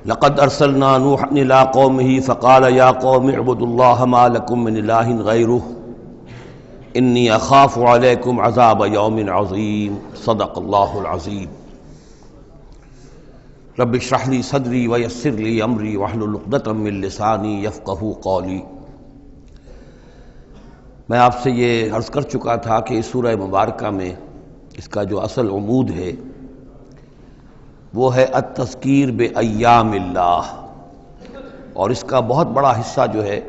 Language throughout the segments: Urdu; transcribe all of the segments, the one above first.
لقد ارسلنا نوحا الى قومه فقال يا قوم اعبدوا الله ما لكم من اله غيره اني اخاف عليكم عذاب يوم عظيم صدق الله العظيم رب اشرح لي صدري ويسر لي امري واحلل عقدة من لساني يفقهوا قولي۔ میں آپ سے یہ عرض کر چکا تھا کہ اس سورہ مبارکہ میں اس کا جو اصل عمود ہے وہ ہے التذکیر بایام اللہ، اور اس کا بہت بڑا حصہ جو ہے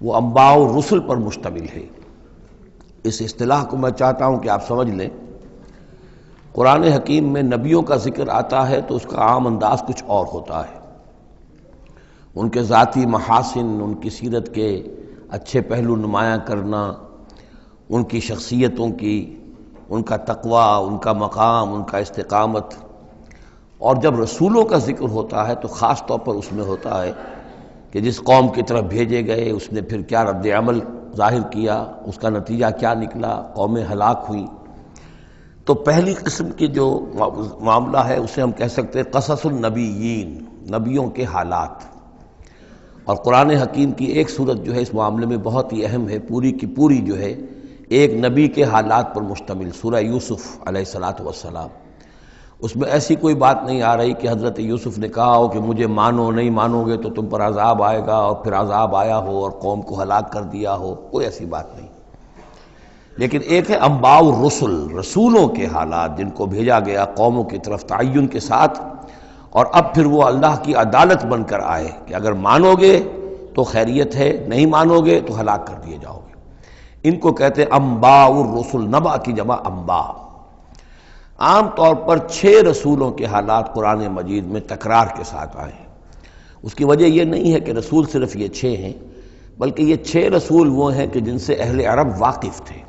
وہ انباء الرسل پر مشتمل ہے۔ اس اصطلاح کو میں چاہتا ہوں کہ آپ سمجھ لیں۔ قرآن حکیم میں نبیوں کا ذکر آتا ہے تو اس کا عام انداز کچھ اور ہوتا ہے، ان کے ذاتی محاسن، ان کی سیرت کے اچھے پہلو نمایاں کرنا، ان کی شخصیتوں کی، ان کا تقوی، ان کا مقام، ان کا استقامت۔ اور جب رسولوں کا ذکر ہوتا ہے تو خاص طور پر اس میں ہوتا ہے کہ جس قوم کی طرف بھیجے گئے اس نے پھر کیا رد عمل ظاہر کیا، اس کا نتیجہ کیا نکلا، قومیں ہلاک ہوئیں۔ تو پہلی قسم کی جو معاملہ ہے اسے ہم کہہ سکتے ہیں قصص النبیین، نبیوں کے حالات۔ اور قرآن حکیم کی ایک صورت جو ہے اس معاملے میں بہت ہی اہم ہے، پوری کی پوری جو ہے ایک نبی کے حالات پر مشتمل، سورہ یوسف علیہ السلام۔ اس میں ایسی کوئی بات نہیں آ رہی کہ حضرت یوسف نے کہا ہو کہ مجھے مانو، نہیں مانو گے تو تم پر عذاب آئے گا، اور پھر عذاب آیا ہو اور قوم کو ہلاک کر دیا ہو، کوئی ایسی بات نہیں۔ لیکن ایک ہے انباء الرسل، رسولوں کے حالات جن کو بھیجا گیا قوموں کی طرف تعین کے ساتھ، اور اب پھر وہ اللہ کی عدالت بن کر آئے کہ اگر مانو گے تو خیریت ہے، نہیں مانو گے تو ہلاک کر دیے جاؤ گے۔ ان کو کہتے ہیں انباء الرسل، نبأ کی جمع انباء۔ عام طور پر 6 رسولوں کے حالات قرآن مجید میں تکرار کے ساتھ آئے ہیں۔ اس کی وجہ یہ نہیں ہے کہ رسول صرف یہ 6 ہیں، بلکہ یہ 6 رسول وہ ہیں کہ جن سے اہل عرب واقف تھے۔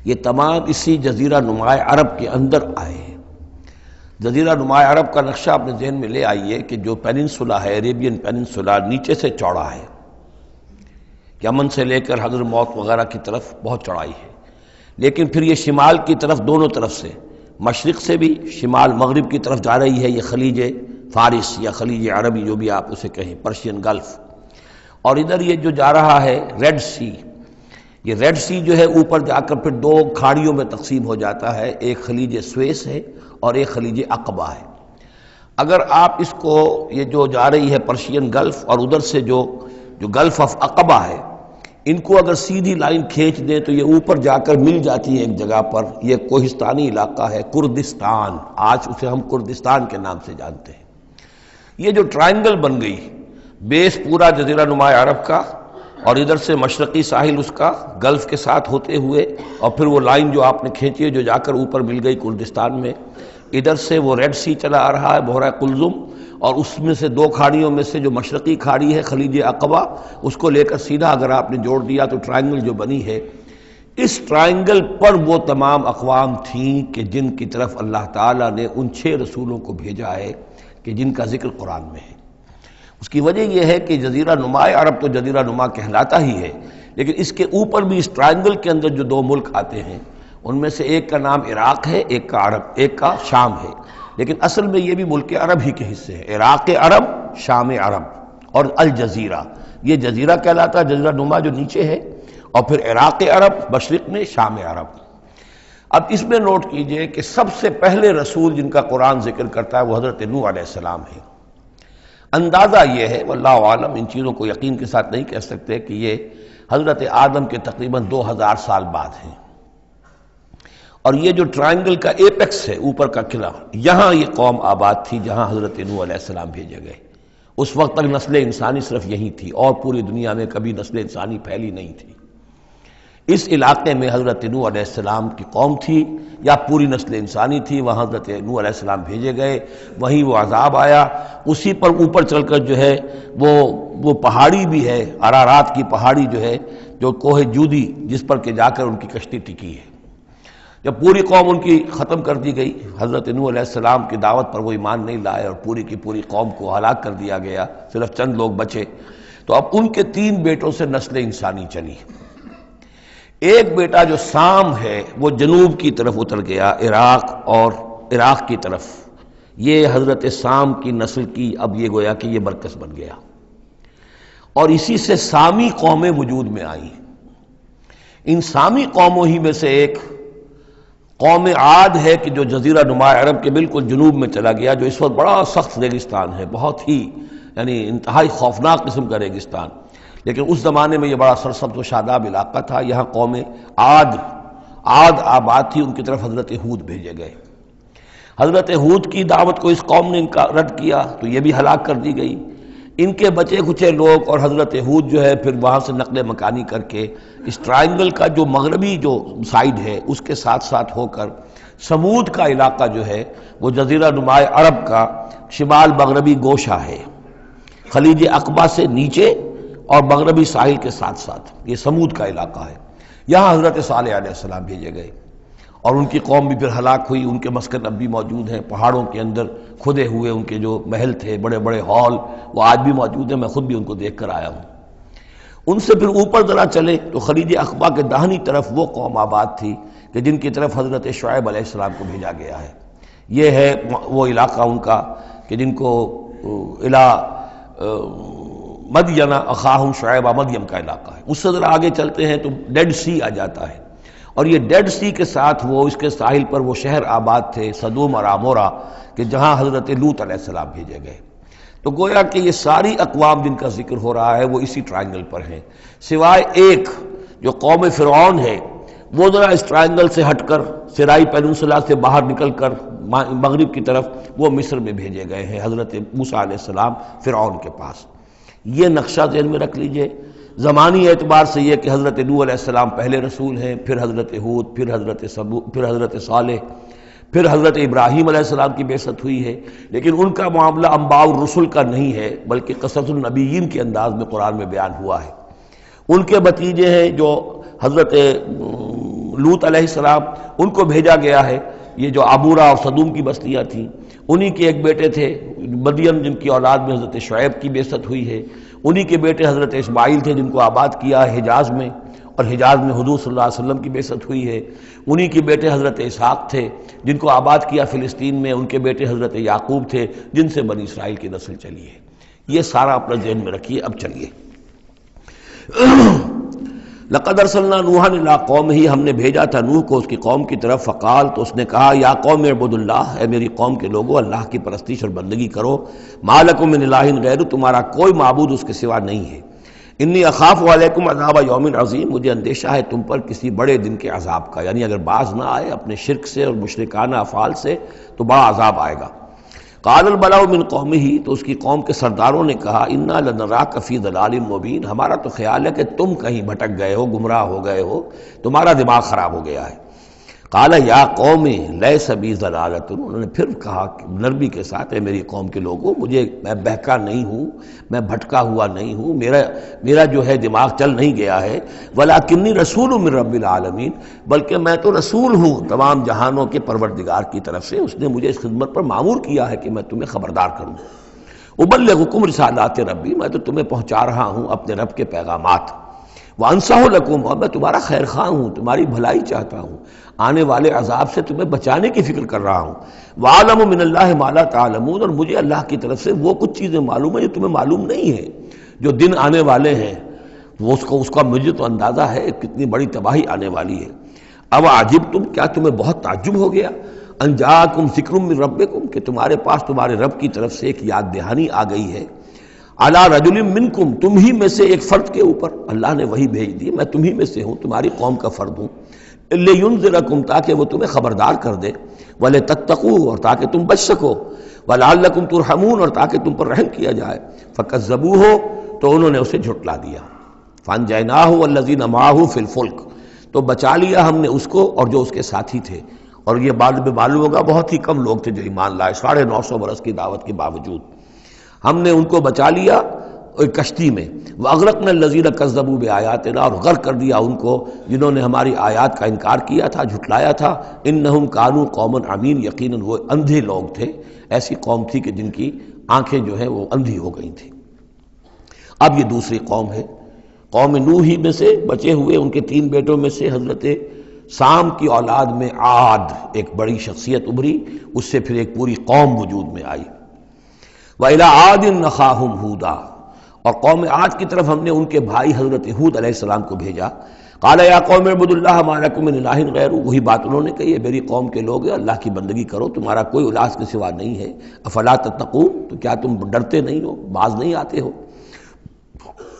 یہ تمام اسی جزیرہ نماء عرب کے اندر آئے ہیں۔ جزیرہ نماء عرب کا نقشہ اپنے ذہن میں لے آئیے کہ جو پیننسولا ہے، عریبین پیننسولا، نیچے سے چوڑا ہے، یمن سے لے کر حضر موت وغیرہ کی طرف بہت چوڑائی ہے، لیکن پھر یہ شمال کی طرف دونوں طرف سے، مشرق سے بھی شمال مغرب کی طرف جا رہی ہے، یہ خلیج فارس یا خلیج عربی جو بھی آپ اسے کہیں، پرشین گلف۔ اور ادھر یہ جو جا رہا ہے ریڈ سی، یہ ریڈ سی جو ہے اوپر جا کر پھر 2 کھاڑیوں میں تقسیم ہو جاتا ہے، ایک خلیج سویس ہے اور ایک خلیج عقبہ ہے۔ اگر آپ اس کو، یہ جو جا رہی ہے پرشین گلف اور ادھر سے جو گلف آف عقبہ ہے، ان کو اگر سیدھی لائن کھینچ دیں تو یہ اوپر جا کر مل جاتی ہے ایک جگہ پر۔ یہ کوہستانی علاقہ ہے، کردستان، آج اسے ہم کردستان کے نام سے جانتے ہیں۔ یہ جو ٹرائنگل بن گئی، بیس پورا جزیرہ نماء عرب کا، اور ادھر سے مشرقی ساحل اس کا گلف کے ساتھ ہوتے ہوئے، اور پھر وہ لائن جو آپ نے کھینچی ہے جو جا کر اوپر مل گئی کردستان میں، ادھر سے وہ ریڈ سی چلا آ رہا ہے، بحیرہ قلزم، اور اس میں سے 2 کھاڑیوں میں سے جو مشرقی کھاڑی ہے خلیج عقبہ، اس کو لے کر سیدھا اگر آپ نے جوڑ دیا تو ٹرائنگل جو بنی ہے، اس ٹرائنگل پر وہ تمام اقوام تھیں کہ جن کی طرف اللہ تعالیٰ نے ان 6 رسولوں کو بھیجا ہے کہ جن کا ذکر قرآن میں ہے۔ اس کی وجہ یہ ہے کہ جزیرہ نماء عرب تو جزیرہ نما کہلاتا ہی ہے، لیکن اس کے اوپر بھی اس ٹرائنگل کے اندر جو 2 ملک آتے ہیں، ان میں سے ایک کا نام عراق ہے، ایک کا عرب، ایک کا شام ہے، لیکن اصل میں یہ بھی ملک عرب ہی کے حصے ہیں، عراق عرب، شام عرب اور الجزیرہ، یہ جزیرہ کہلاتا ہے، جزیرہ نما جو نیچے ہے، اور پھر عراق عرب مشرق میں، شام عرب۔ اب اس میں نوٹ کیجئے کہ سب سے پہلے رسول جن کا قرآن ذکر کرتا ہے وہ حضرت نوح علیہ السلام ہے۔ اندازہ یہ ہے، واللہ عالم، ان چیزوں کو یقین کے ساتھ نہیں کہہ سکتے، کہ یہ حضرت آدم کے تقریباً 2000 سال بعد ہیں۔ اور یہ جو ٹرائنگل کا ایپیکس ہے، اوپر کا قلعہ، یہاں یہ قوم آباد تھی جہاں حضرت نوح علیہ السلام بھیجے گئے۔ اس وقت تک نسل انسانی صرف یہی تھی، اور پوری دنیا میں کبھی نسل انسانی پھیلی نہیں تھی۔ اس علاقے میں حضرت نوح علیہ السلام کی قوم تھی، یا پوری نسل انسانی تھی، وہاں حضرت نوح علیہ السلام بھیجے گئے، وہیں وہ عذاب آیا۔ اسی پر اوپر چل کر جو ہے وہ پہاڑی بھی ہے، ارارات کی پہاڑی جو ہے، جو کوہ جودی، جس پر کہ جا کر ان کی کشتی ٹکی ہے۔ جب پوری قوم ان کی ختم کر دی گئی، حضرت نوح علیہ السلام کی دعوت پر وہ ایمان نہیں لائے، اور پوری کی پوری قوم کو ہلاک کر دیا گیا، صرف چند لوگ بچے۔ تو اب ان کے 3 بیٹوں سے نسل انسانی چلی۔ ایک بیٹا جو سام ہے وہ جنوب کی طرف اتر گیا، عراق اور عراق کی طرف، یہ حضرت سام کی نسل کی اب یہ گویا کہ یہ مرکز بن گیا، اور اسی سے سامی قومیں وجود میں آئیں۔ ان سامی قوموں ہی میں سے ایک قوم عاد ہے کہ جو جزیرہ نما عرب کے بالکل جنوب میں چلا گیا، جو اس وقت بڑا سخت ریگستان ہے، بہت ہی یعنی انتہائی خوفناک قسم کا ریگستان، لیکن اس زمانے میں یہ بڑا سرسبز و شاداب علاقہ تھا۔ یہاں قوم عاد آباد تھی، ان کی طرف حضرت ہود بھیجے گئے۔ حضرت ہود کی دعوت کو اس قوم نے رد کیا تو یہ بھی ہلاک کر دی گئی۔ ان کے بچے کچے لوگ اور حضرت ہود جو ہے پھر وہاں سے نقل مکانی کر کے اس ٹرائنگل کا جو مغربی جو سائیڈ ہے اس کے ساتھ ساتھ ہو کر سمود کا علاقہ جو ہے وہ جزیرہ نما عرب کا شمال مغربی گوشہ ہے، خلیج عقبہ سے نیچے اور مغربی ساحل کے ساتھ ساتھ یہ سمود کا علاقہ ہے۔ یہاں حضرت صالح علیہ السلام بھیجے گئے اور ان کی قوم بھی پھر ہلاک ہوئی۔ ان کے مسکن اب بھی موجود ہیں، پہاڑوں کے اندر کھدے ہوئے ان کے جو محل تھے، بڑے بڑے ہال، وہ آج بھی موجود ہیں، میں خود بھی ان کو دیکھ کر آیا ہوں۔ ان سے پھر اوپر ذرا چلے تو خلیج عقبہ کے داہنی طرف وہ قوم آباد تھی کہ جن کی طرف حضرت شعیب علیہ السلام کو بھیجا گیا ہے۔ یہ ہے وہ علاقہ ان کا کہ جن کو الا مدین اخاہم شعیب مدین کا علاقہ ہے۔ اس سے ذرا آگے چلتے ہیں تو ڈیڈ سی آ جاتا ہے، اور یہ ڈیڈ سی کے ساتھ وہ اس کے ساحل پر وہ شہر آباد تھے سدوم اور عمورہ کہ جہاں حضرت لوط علیہ السلام بھیجے گئے۔ تو گویا کہ یہ ساری اقوام جن کا ذکر ہو رہا ہے وہ اسی ٹرائنگل پر ہیں، سوائے ایک جو قوم فرعون ہے، وہ ذرا اس ٹرائنگل سے ہٹ کر سرائی پیننسلا سے باہر نکل کر مغرب کی طرف وہ مصر میں بھیجے گئے ہیں حضرت موسیٰ علیہ السلام فرعون کے پاس۔ یہ نقشہ ذہن میں رکھ لیجئے۔ زمانی اعتبار سے یہ کہ حضرت نوح علیہ السلام پہلے رسول ہیں، پھر حضرت ہود، پھر حضرت صالح، پھر حضرت ابراہیم علیہ السلام کی بعثت ہوئی ہے، لیکن ان کا معاملہ انباء الرسل کا نہیں ہے بلکہ قصص النبیین کے انداز میں قرآن میں بیان ہوا ہے۔ ان کے بتیجے ہیں جو حضرت لوط علیہ السلام، ان کو بھیجا گیا ہے۔ یہ جو عمورہ اور صدوم کی بستیاں تھیں، انہی کے ایک بیٹے تھے مدین جن کی اولاد میں حضرت شعیب کی بعثت ہوئی ہے، انہی کے بیٹے حضرت اسماعیل تھے جن کو آباد کیا حجاز میں، اور حجاز میں حضور صلی اللہ علیہ وسلم کی بعثت ہوئی ہے۔ انہی کے بیٹے حضرت اسحاق تھے جن کو آباد کیا فلسطین میں، ان کے بیٹے حضرت یعقوب تھے جن سے بنی اسرائیل کی نسل چلی ہے۔ یہ سارا اپنا ذہن میں رکھیے۔ اب چلیے، لقد ارسلنا نوحا الی قومہ، ہم نے بھیجا تھا نوح کو اس کی قوم کی طرف، فقال، تو اس نے کہا، یا قوم اعبدوا اللہ، اے میری قوم کے لوگو اللہ کی پرستش اور بندگی کرو، ما لکم من الہ غیرہ، تمہارا کوئی معبود اس کے سوا نہیں ہے، انی اخاف علیکم عذاب یوم عظیم، مجھے اندیشہ ہے تم پر کسی بڑے دن کے عذاب کا، یعنی اگر باز نہ آئے اپنے شرک سے اور مشرکانہ افعال سے تو بڑا عذاب آئے گا۔ قال الملأ من قومہ، تو اس کی قوم کے سرداروں نے کہا، انا لنراک فی ضلال مبین، ہمارا تو خیال ہے کہ تم کہیں بھٹک گئے ہو، گمراہ ہو گئے ہو، تمہارا دماغ خراب ہو گیا ہے۔ قال یا قوم لیس بی ضلالۃ، انہوں نے پھر کہا نرمی کے ساتھ، اے میری قوم کے لوگوں، میں بہکا نہیں ہوں، میں بھٹکا ہوا نہیں ہوں، میرا جو ہے دماغ چل نہیں گیا ہے، ولکنی رسول من رب العالمین، بلکہ میں تو رسول ہوں تمام جہانوں کے پروردگار کی طرف سے، اس نے مجھے اس خدمت پر مامور کیا ہے کہ میں تمہیں خبردار کروں۔ ابلغکم رسالات ربی، میں تو تمہیں پہنچا رہا ہوں اپنے رب کے پیغامات، وانصح لکم، اور میں تمہارا خیر خواہ ہوں، تمہاری بھلائی چاہتا ہوں، آنے والے عذاب سے تمہیں بچانے کی فکر کر رہا ہوں۔ وَأَعْلَمُ مِنَ اللَّهِ مَا لَا تَعْلَمُونَ، اور مجھے اللہ کی طرف سے وہ کچھ چیزیں معلوم ہیں جو تمہیں معلوم نہیں ہیں، جو دن آنے والے ہیں وہ اس کا مجھے تو اندازہ ہے کتنی بڑی تباہی آنے والی ہے۔ اب عجبتم، کیا تمہیں بہت تعجب ہو گیا، ان جاءکم ذکر من ربکم، کہ تمہارے پاس تمہارے رب کی طرف سے ایک یاد دہانی آ گئی ہے، علی رجل منکم، تم ہی میں سے ایک فرد کے اوپر اللہ نے وہی بھیج دی، میں تم ہی میں سے ہوں، تمہاری قوم کا فرد ہوں، لِيُنذِرَكُمْ، تاکہ وہ تمہیں خبردار کر دے، وَلِتَتَّقُوا، اور تاکہ تم بچ سکو، وَلَعَلَّكُمْ تُرْحَمُونَ، اور تاکہ تم پر رحم کیا جائے۔ فَكَذَّبُوهُ، تو انہوں نے اسے جھٹلا دیا، فَأَنجَيْنَاهُ وَالَّذِينَ مَعَهُ فِي الْفُلْكِ، تو بچا لیا ہم نے اس کو اور جو اس کے ساتھی تھے، اور یہ بعد میں معلوم ہوگا بہت ہی کم لوگ تھے جو ایمان لائے، 950 برس کی دعوت کے باوجود ہم نے ان کو بچا لیا ایک کشتی میں، وَأَغْرَقْنَا الَّذِينَ كَذَّبُوا بِآيَاتِنَا، اور غرق کر دیا ان کو جنہوں نے ہماری آیات کا انکار کیا تھا، جھٹلایا تھا، إِنَّهُمْ كَانُوا قَوْمًا عَمِينَ، یقیناً وہ اندھے لوگ تھے، ایسی قوم تھی کہ جن کی آنکھیں جو ہیں وہ اندھی ہو گئی تھیں۔ اب یہ دوسری قوم ہے، قوم نوح ہی میں سے بچے ہوئے ان کے 3 بیٹوں میں سے حضرت سام کی اولاد میں عاد ایک بڑی شخصیت ابھری، اس سے پھر ایک پوری قوم وجود میں آئی۔ وَإِلَىٰ عَادٍ أَخَاهُمْ هُودًا، اور قوم عاد کی طرف ہم نے ان کے بھائی حضرت ہود علیہ السلام کو بھیجا۔ قال یا قوم اعبدوا اللہ ما لکم من الہ غیرہ، وہی بات انہوں نے کہی ہے، میری قوم کے لوگ اللہ کی بندگی کرو، تمہارا کوئی الہ کے سوا نہیں ہے۔ افلا تتقون، تو کیا تم ڈرتے نہیں ہو، باز نہیں آتے ہو؟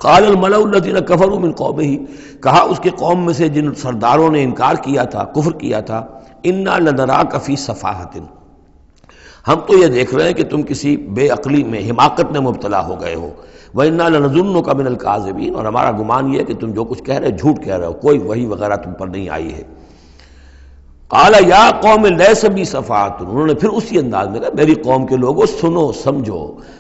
قال الملأ الذین کفروا من قومہ، کہا اس کے قوم میں سے جن سرداروں نے انکار کیا تھا، کفر کیا تھا، انا لنراک فی سفاہۃ، ہم تو یہ دیکھ رہے ہیں کہ تم کسی بے عقلی میں، حماقت میں مبتلا ہو گئے ہو۔ وَإِنَّا لَنَظُنُّكَ مِنَ الْكَاذِبِينَ، اور ہمارا گمان یہ ہے کہ تم جو کچھ کہہ رہے جھوٹ کہہ رہے ہو، کوئی وحی وغیرہ تم پر نہیں آئی ہے۔ قَالَ يَا قَوْمِ لَيْسَ بِي سَفَاهَةٌ، انہوں نے پھر اسی انداز میں کہا میری قوم کے لوگوں سنو سمجھو،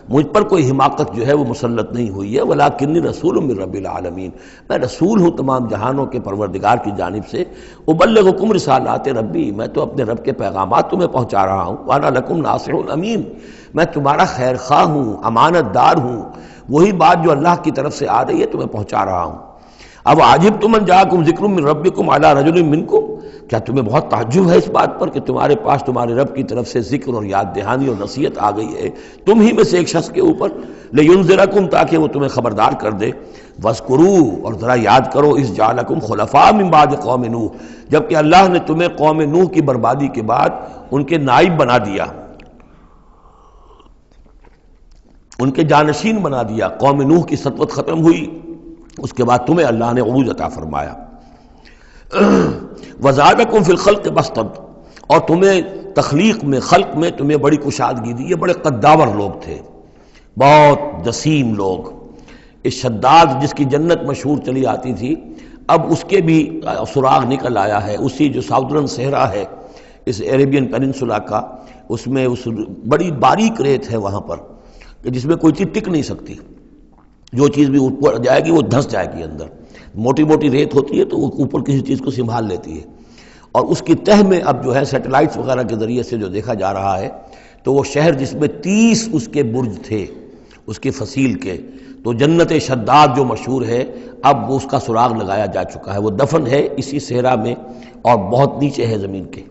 مجھ پر کوئی حماقت جو ہے وہ مسلط نہیں ہوئی ہے، وَلَٰكِنِّي رَسُولٌ مِّن رَّبِّ الْعَالَمِينَ، میں رسول ہوں تمام جہانوں کے پروردگار کی جانب سے، أُبَلِّغُكُمْ رِسَالَاتِ رَبِّی، میں تو اپنے رب کے پیغامات تمہیں پہنچا رہا ہوں، وَأَنَا لَكُمْ نَاصِحٌ أَمِینٌ، میں تمہارا خیر خواہ ہوں، امانت دار ہوں، وہی بات جو اللہ کی طرف سے آ رہی ہے تمہیں پہنچا رہا ہوں۔ اب عجبتم ان جاءکم ذکر من ربکم علی رجل منکم، کیا تمہیں بہت تعجب ہے اس بات پر کہ تمہارے پاس تمہارے رب کی طرف سے ذکر اور یاد دہانی اور نصیحت آ گئی ہے تم ہی میں سے ایک شخص کے اوپر، لینذرکم، تاکہ وہ تمہیں خبردار کر دے، واذکروا، اور ذرا یاد کرو، اذ جعلکم خلفاء من بعد قوم نوح، جبکہ اللہ نے تمہیں قوم نوح کی بربادی کے بعد ان کے نائب بنا دیا، ان کے جانشین بنا دیا، قوم نوح کی سطوت ختم ہوئی، اس کے بعد تمہیں اللہ نے عروج عطا فرمایا۔ وزادکم فی الخلق بسطۃ، اور تمہیں تخلیق میں، خلق میں تمہیں بڑی کشادگی دی، یہ بڑے قداور لوگ تھے، بہت جسیم لوگ۔ اس شداد جس کی جنت مشہور چلی آتی تھی، اب اس کے بھی سراغ نکل آیا ہے، اسی جو ساؤدرن صحرا ہے اس عربین پیننسولا کا، اس میں اس بڑی باریک ریت ہے وہاں پر کہ جس میں کوئی چیز ٹک نہیں سکتی، جو چیز بھی اوپر جائے گی وہ دھنس جائے گی اندر، موٹی موٹی ریت ہوتی ہے تو وہ اوپر کسی چیز کو سنبھال لیتی ہے، اور اس کی تہ میں اب جو ہے سیٹلائٹس وغیرہ کے ذریعے سے جو دیکھا جا رہا ہے، تو وہ شہر جس میں 30 اس کے برج تھے اس کی فصیل کے، تو جنت شداد جو مشہور ہے اب وہ اس کا سراغ لگایا جا چکا ہے، وہ دفن ہے اسی صحرا میں اور بہت نیچے ہے زمین کے۔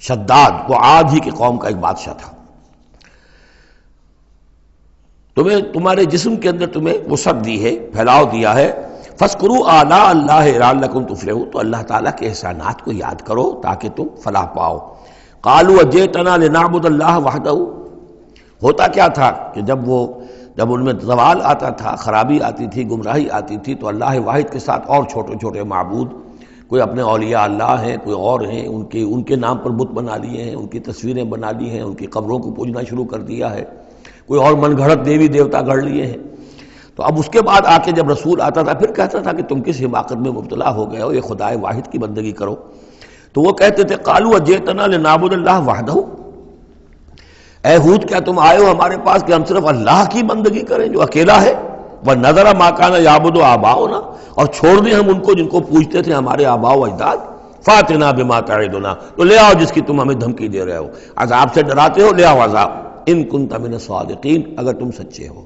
شداد وہ عاد ہی کی قوم کا ایک بادشاہ تھا۔ تمہیں تمہارے جسم کے اندر تمہیں وسعت دی ہے، پھیلاؤ دیا ہے، فاذکروا آلاء اللہ لعلکم تفلحون، تو اللہ تعالیٰ کے احسانات کو یاد کرو تاکہ تم فلاح پاؤ۔ قالوا اجئتنا لنعبد اللہ وحدہ، ہوتا کیا تھا کہ جب ان میں زوال آتا تھا، خرابی آتی تھی، گمراہی آتی تھی، تو اللہ واحد کے ساتھ اور چھوٹے چھوٹے معبود، کوئی اپنے اولیاء اللہ ہیں، کوئی اور ہیں، ان کے نام پر بت بنا لیے ہیں، ان کی تصویریں بنا لی ہیں، ان کی قبروں کو پوجنا شروع کر دیا ہے، کوئی اور من گھڑت دیوی دیوتا گھڑ لیے ہیں۔ تو اب اس کے بعد آ کے جب رسول آتا تھا پھر کہتا تھا کہ تم کس حماقت میں مبتلا ہو گئے ہو، یہ خدائے واحد کی بندگی کرو، تو وہ کہتے تھے قالوا اجئتنا لنعبد اللہ وحدہ، اے ہود کیا تم آئے ہو ہمارے پاس کہ ہم صرف اللہ کی بندگی کریں جو اکیلا ہے، وَنَذَرَ مَا كَانَ يَعْبُدُ آبَاؤُنَا، اور چھوڑ دیں ہم ان کو جن کو پوجتے تھے ہمارے آباء و اجداد، فَأْتِنَا بِمَا تَعِدُنَا، تو لے آؤ جس کی تم ہمیں دھمکی دے رہے ہو، عذاب سے ڈراتے ہو، لے آؤ عذاب، ان كنت من الصادقین، اگر تم سچے ہو۔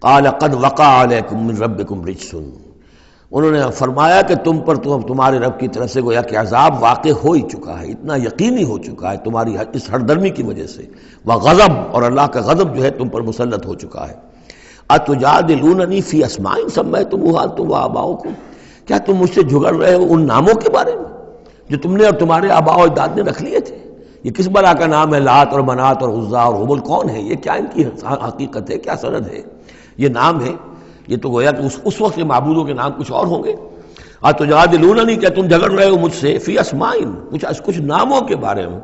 قال قد وقع علیکم من ربکم رجس، انہوں نے فرمایا کہ تم پر تمہارے رب کی طرف سے گویا کہ عذاب واقع ہو ہی چکا ہے، اتنا یقینی ہو چکا ہے تمہاری اس ہردرمی کی وجہ سے، وغضب، اور اللہ کا غضب جو ہے تم پر مسلط ہو چکا ہے۔ اتجادلوننی فی اسماء سمیتموہا انتم وآباؤکم، کیا تم مجھ سے جھگڑ رہے ہو ان ناموں کے بارے میں جو تم نے اور تمہارے آباء و اجداد نے رکھ لیے تھے؟ یہ کس بلا کا نام ہے؟ لات اور منات اور عزا اور ہبل کون ہے؟ یہ کیا ان کی حقیقت ہے، کیا سند ہے؟ یہ نام ہے، یہ تو گویا کہ اس وقت کے معبودوں کے نام کچھ اور ہوں گے۔ اتجادلوننی، کیا تم جھگڑ رہے ہو مجھ سے فی اسماء، کچھ ناموں کے بارے میں،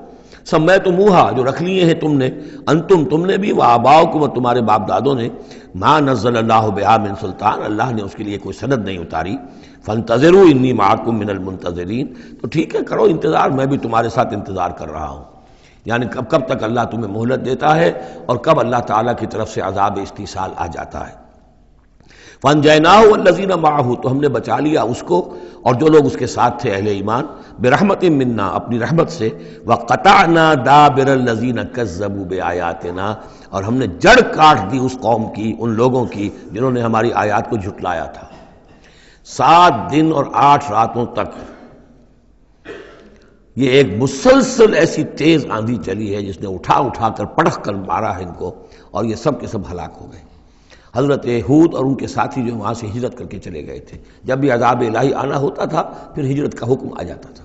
سمیتموہا جو رکھ لیے ہیں تم نے، انتم تم نے بھی، وآباؤکم اور تمہارے باپ دادوں نے، ما نزل اللہ بہا من سلطان، اللہ نے اس کے لیے کوئی سند نہیں اتاری، فانتظروا انی معکم من المنتظرین، تو ٹھیک ہے کرو انتظار، میں بھی تمہارے ساتھ انتظار کر رہا ہوں، یعنی کب تک اللہ تمہیں مہلت دیتا ہے اور کب اللہ تعالیٰ کی طرف سے عذاب استیصال آ جاتا ہے۔ فَأَنْجَيْنَاهُ وَالَّذِينَ مَعَهُ، تو ہم نے بچا لیا اس کو اور جو لوگ اس کے ساتھ تھے اہل ایمان، بِرَحْمَةٍ مِنَّا، اپنی رحمت سے، وَقَطَعْنَا دَابِرَ الَّذِينَ كَذَّبُوا بِآيَاتِنَا، اور ہم نے جڑ کاٹ دی اس قوم کی، ان لوگوں کی جنہوں نے ہماری آیات کو جھٹلایا تھا۔ 7 دن اور 8 راتوں تک یہ ایک مسلسل ایسی تیز آندھی چلی ہے جس نے اٹھا اٹھا کر پٹخ کر مارا ہے ان کو، اور یہ سب کے سب ہلاک ہو گئے۔ حضرت ہود اور ان کے ساتھی جو وہاں سے ہجرت کر کے چلے گئے تھے، جب بھی عذاب الہی آنا ہوتا تھا پھر ہجرت کا حکم آ جاتا تھا۔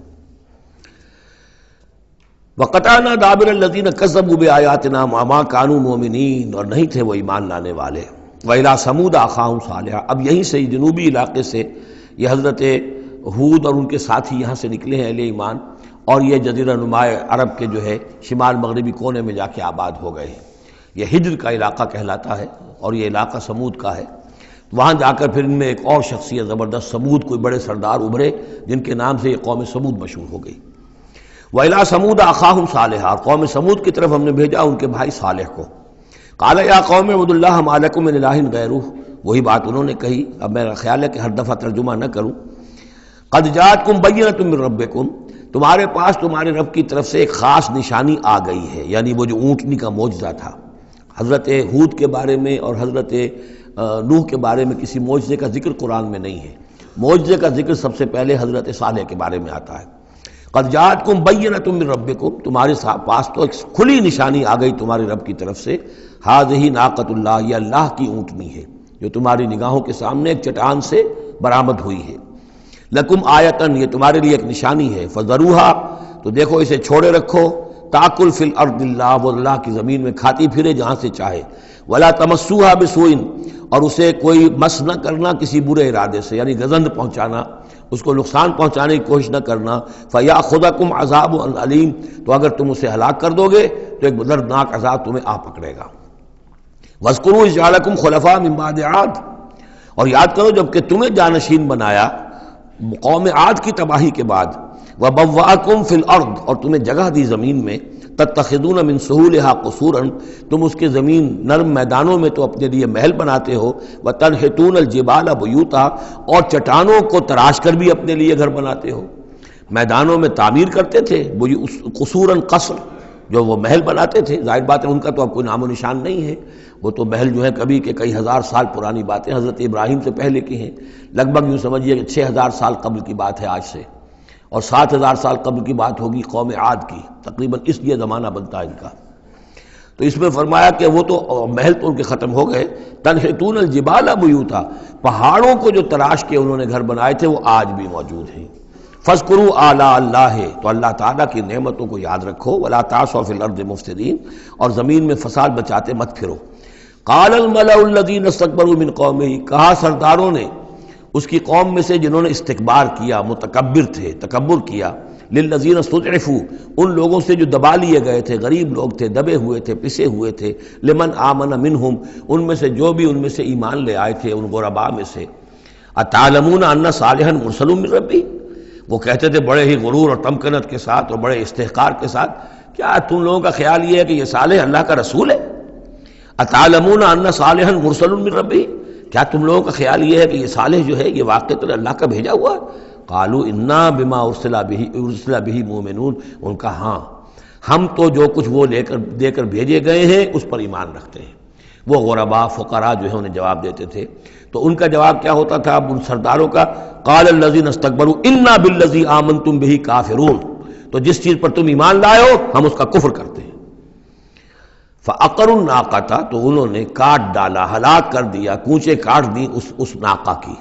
وَقَطَعْنَا دَابِرَ الَّذِينَ كَذَّبُوا بِآيَاتِنَا وَمَا كَانُوا مُؤْمِنِينَ، اور نہیں تھے وہ ایمان لانے والے۔ وَإِلَىٰ ثَمُودَ أَخَاهُمْ صَالِحًا، اب یہیں سے جنوبی علاقے سے یہ حضرت ہود اور ان کے ساتھی یہاں سے نکلے ہیں اہل ایمان، اور یہ جزیرہ نما عرب کے جو ہے شمال مغربی کونے میں جا کے آباد ہو گئے ہیں۔ یہ ہجر کا علاقہ کہلاتا ہے اور یہ علاقہ سمود کا ہے۔ وہاں جا کر پھر ان میں ایک اور شخصیت زبردست سمود کوئی بڑے سردار ابھرے جن کے نام سے یہ قوم سمود مشہور ہو گئی۔ وَإِلَىٰ ثَمُودَ أَخَاهُمْ صَالِحًا، اور قوم سمود کی طرف ہم نے بھیجا ان کے بھائی صالح کو۔ قَالَ يَا قَوْمِ اعْبُدُوا اللَّهَ مَا لَكُم مِّنْ إِلَٰهٍ غَيْرُهُ، وہی بات انہوں نے کہی۔ اب میرا خیال ہے کہ ہر دفعہ ترجمہ نہ کروں۔ قَدْ جَاءَتْكُم بَيِّنَةٌ مِّن رَّبِّكُم، تمہارے پاس تمہارے رب کی طرف سے ایک خاص نشانی آ گئی ہے، یعنی وہ جو اونٹنی کا معجزہ تھا۔ حضرت ہود کے بارے میں اور حضرت نوح کے بارے میں کسی معجزے کا ذکر قرآن میں نہیں ہے۔ معجزے کا ذکر سب سے پہلے حضرت صالح کے بارے میں آتا ہے۔ قد جاءتکم بینۃ من ربکم، تمہارے پاس تو ایک کھلی نشانی آ گئی تمہارے رب کی طرف سے۔ ھذہ ناقۃ اللہ، یہ اللہ کی اونٹنی ہے جو تمہاری نگاہوں کے سامنے ایک چٹان سے برآمد ہوئی ہے۔ لکم آیۃ، یہ تمہارے لیے ایک نشانی ہے۔ فذروھا، تو دیکھو اسے چھوڑے رکھو۔ تاکل فی الارض اللہ، وہ اللہ کی زمین میں کھاتی پھرے جہاں سے چاہے۔ ولا تمسوھا بسوء، اور اسے کوئی مس نہ کرنا کسی برے ارادے سے، یعنی گزند پہنچانا، اس کو نقصان پہنچانے کی کوشش نہ کرنا۔ فیاخذکم عذاب علیم، تو اگر تم اسے ہلاک کر دو گے تو ایک دردناک عذاب تمہیں آ پکڑے گا۔ واذکروا اذ جعلکم خلفاء من بعد عاد، اور یاد کرو جب کہ تمہیں جانشین بنایا قوم عاد کی تباہی کے بعد۔ وبوأکم فی الارض، اور تمہیں جگہ دی زمین میں۔ تتخذون من سہولہا قصورا، تم اس کے زمین نرم میدانوں میں تو اپنے لیے محل بناتے ہو۔ وتنحتون الجبال بیوتا، اور چٹانوں کو تراش کر بھی اپنے لیے گھر بناتے ہو۔ میدانوں میں تعمیر کرتے تھے قصورا، قصر جو وہ محل بناتے تھے، ظاہر بات ہے ان کا تو اب کوئی نام و نشان نہیں ہے، وہ تو محل جو ہے کبھی کہ کئی ہزار سال پرانی باتیں حضرت ابراہیم سے پہلے کی ہیں، لگ بھگ یوں سمجھیے کہ 6000 سال قبل کی بات ہے آج سے، اور 7000 سال قبل کی بات ہوگی قوم عاد کی، تقریباً اس لیے زمانہ بنتا ہے ان کا۔ تو اس میں فرمایا کہ وہ تو محل تو ان کے ختم ہو گئے۔ تنحتون الجبال بیوتا، پہاڑوں کو جو تراش کے انہوں نے گھر بنائے تھے وہ آج بھی موجود ہیں۔ فاذکروا آلاء اللہ، تو اللہ تعالیٰ کی نعمتوں کو یاد رکھو۔ ولا تعثوا فی الارض مفسدین، اور زمین میں فساد بچاتے مت پھرو۔ قال الملأ الذین استکبروا من قومہ، کہا سرداروں نے اس کی قوم میں سے جنہوں نے استکبار کیا، متکبر تھے، تکبر کیا، للذین استضعفوا، ان لوگوں سے جو دبا لیے گئے تھے، غریب لوگ تھے، دبے ہوئے تھے، پسے ہوئے تھے، لمن آمن منہم، ان میں سے جو بھی ان میں سے ایمان لے آئے تھے ان غرباء میں سے۔ اتعلمون ان صالحا مرسل من ربی، وہ کہتے تھے بڑے ہی غرور اور تمکنت کے ساتھ اور بڑے استحقار کے ساتھ، کیا تم لوگوں کا خیال یہ ہے کہ یہ صالح اللہ کا رسول ہے؟ اتعلمون ان صالحا مرسل من ربی، کیا تم لوگوں کا خیال یہ ہے کہ یہ صالح جو ہے یہ واقعتاً اللہ کا بھیجا ہوا ہے؟ قالوا انا بما ارسل به مؤمنون، ان کا ہاں ہم تو جو کچھ وہ دے کر بھیجے گئے ہیں اس پر ایمان رکھتے ہیں۔ وہ غرباء فقراء جو ہے انہیں جواب دیتے تھے، تو ان کا جواب کیا ہوتا تھا اب ان سرداروں کا؟ قال الذین استکبروا انا بالذی آمنتم به کافرون، تو جس چیز پر تم ایمان لائے ہو ہم اس کا کفر کرتے ہیں۔ فعقروا الناقۃ، تو انہوں نے کاٹ ڈالا، ہلاک کر دیا، کوچے کاٹ دی اس ناقہ کی۔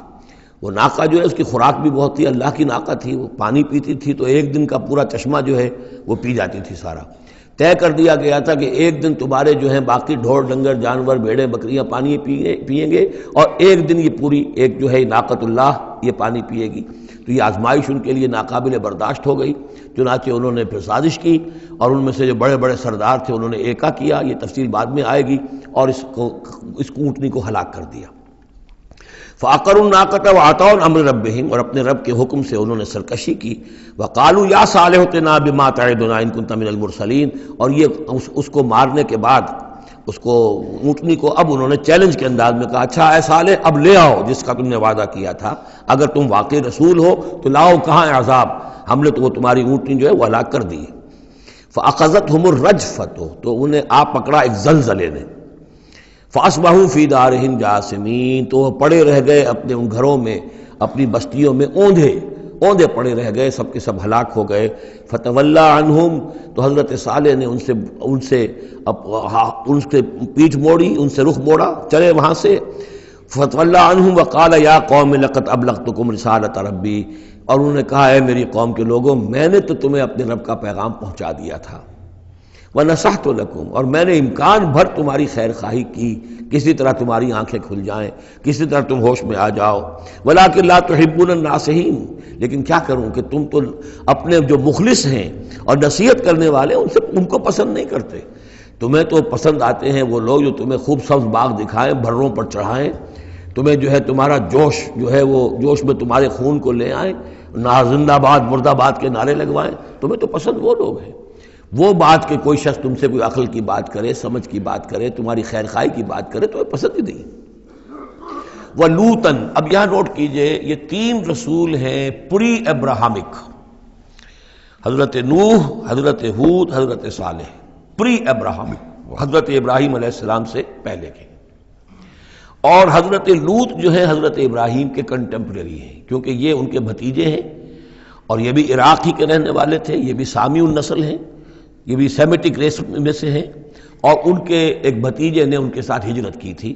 وہ ناقہ جو ہے اس کی خوراک بھی بہت تھی، اللہ کی ناقہ تھی، وہ پانی پیتی تھی تو ایک دن کا پورا چشمہ جو ہے وہ پی جاتی تھی سارا۔ طے کر دیا گیا تھا کہ ایک دن تمہارے جو ہیں باقی ڈھور ڈنگر جانور بھیڑیں بکریاں پانی پئیں گے، اور ایک دن یہ پوری ایک جو ہے ناقۃ اللہ یہ پانی پیے گی۔ تو یہ آزمائش ان کے لیے ناقابل برداشت ہو گئی، چنانچہ انہوں نے پھر سازش کی، اور ان میں سے جو بڑے بڑے سردار تھے انہوں نے ایکا کیا، یہ تفصیل بعد میں آئے گی، اور اس اونٹنی کو ہلاک کر دیا۔ فعقروا الناقۃ وعتوا امر ربہم، اور اپنے رب کے حکم سے انہوں نے سرکشی کی۔ وقالوا یا صالح ائتنا بما تعدنا ان کنت من المرسلین، اور یہ اس کو مارنے کے بعد اس کو اونٹنی کو اب انہوں نے چیلنج کے انداز میں کہا، اچھا اے صالح اب لے آؤ جس کا تم نے وعدہ کیا تھا، اگر تم واقعی رسول ہو تو لاؤ، کہاں ہے عذاب؟ ہم نے تو وہ تمہاری اونٹنی جو ہے وہ ہلاک کر دی۔ فاخذتهم الرجفۃ، تو انہیں آ پکڑا ایک زلزلے نے۔ فاصبحوا فی دارہم جاثمین، تو وہ پڑے رہ گئے اپنے ان گھروں میں اپنی بستیوں میں اوندھے پڑے رہ گئے، سب کے سب ہلاک ہو گئے۔ فتولی عنہم، تو حضرت صالح نے ان سے پیٹھ موڑی، ان سے رخ موڑا، چلے وہاں سے۔ فتولی عنہم وقال یا قوم لقد ابلغتکم رسالۃ ربی، اور انہوں نے کہا اے میری قوم کے لوگوں، میں نے تو تمہیں اپنے رب کا پیغام پہنچا دیا تھا، وَنَصَحْتُ لَكُمْ، اور میں نے امکان بھر تمہاری خیر خواہی کی، کسی طرح تمہاری آنکھیں کھل جائیں، کسی طرح تم ہوش میں آ جاؤ، وَلَٰكِن لَا تُحِبُّونَ النَّاصِحِينَ، لیکن کیا کروں کہ تم تو اپنے جو مخلص ہیں اور نصیحت کرنے والے ان کو پسند نہیں کرتے۔ تمہیں تو پسند آتے ہیں وہ لوگ جو تمہیں خوب سبز باغ دکھائیں، بھروں پر چڑھائیں، تمہیں جو ہے تمہارا جوش جو ہے وہ جوش میں تمہارے خون کو لے آئیں، زندہ باد مردہ باد کے نعرے لگوائیں، تمہیں تو پسند وہ لوگ ہیں۔ وہ بات کہ کوئی شخص تم سے کوئی عقل کی بات کرے، سمجھ کی بات کرے، تمہاری خیر خواہی کی بات کرے، تو پسند ہی نہیں۔ وَلُوطًا، اب یہاں نوٹ کیجئے یہ 3 رسول ہیں پری ابراہمک، حضرت نوح، حضرت ہود، حضرت صالح، پری ابراہمک، حضرت ابراہیم علیہ السلام سے پہلے کے۔ اور حضرت لوط جو ہے حضرت ابراہیم کے کنٹمپریری ہیں، کیونکہ یہ ان کے بھتیجے ہیں، اور یہ بھی عراق ہی کے رہنے والے تھے، یہ بھی سامی النسل ہیں، یہ بھی سیمیٹک ریس میں سے ہیں، اور ان کے ایک بھتیجے نے ان کے ساتھ ہجرت کی تھی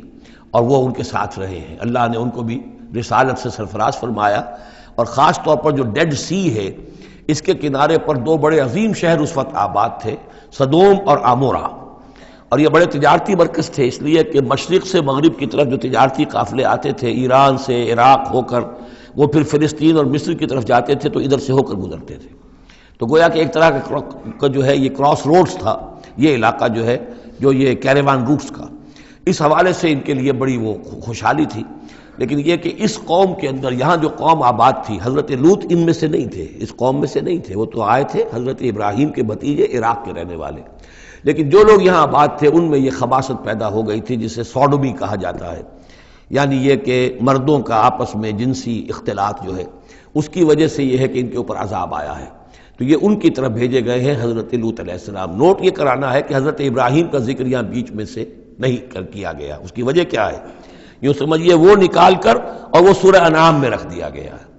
اور وہ ان کے ساتھ رہے ہیں۔ اللہ نے ان کو بھی رسالت سے سرفراز فرمایا، اور خاص طور پر جو ڈیڈ سی ہے اس کے کنارے پر 2 بڑے عظیم شہر اس وقت آباد تھے، سدوم اور عمورہ، اور یہ بڑے تجارتی مرکز تھے، اس لیے کہ مشرق سے مغرب کی طرف جو تجارتی قافلے آتے تھے ایران سے عراق ہو کر، وہ پھر فلسطین اور مصر کی طرف جاتے تھے تو ادھر سے ہو کر گزرتے تھے، تو گویا کہ ایک طرح کا جو ہے یہ کراس روڈز تھا یہ علاقہ جو ہے، جو یہ کیریوان روٹس کا، اس حوالے سے ان کے لیے بڑی وہ خوشحالی تھی۔ لیکن یہ کہ اس قوم کے اندر یہاں جو قوم آباد تھی، حضرت لوط ان میں سے نہیں تھے، اس قوم میں سے نہیں تھے، وہ تو آئے تھے حضرت ابراہیم کے بھتیجے عراق کے رہنے والے، لیکن جو لوگ یہاں آباد تھے ان میں یہ خباثت پیدا ہو گئی تھی جسے سوڈومی کہا جاتا ہے، یعنی یہ کہ مردوں کا آپس میں جنسی اختلاط جو ہے، اس کی وجہ سے یہ ہے کہ ان کے اوپر عذاب آیا ہے، تو یہ ان کی طرف بھیجے گئے ہیں حضرت لوط علیہ السلام۔ نوٹ یہ کرانا ہے کہ حضرت ابراہیم کا ذکر یہاں بیچ میں سے نہیں کیا گیا، اس کی وجہ کیا ہے؟ یوں سمجھیے وہ نکال کر اور وہ سورہ انعام میں رکھ دیا گیا ہے،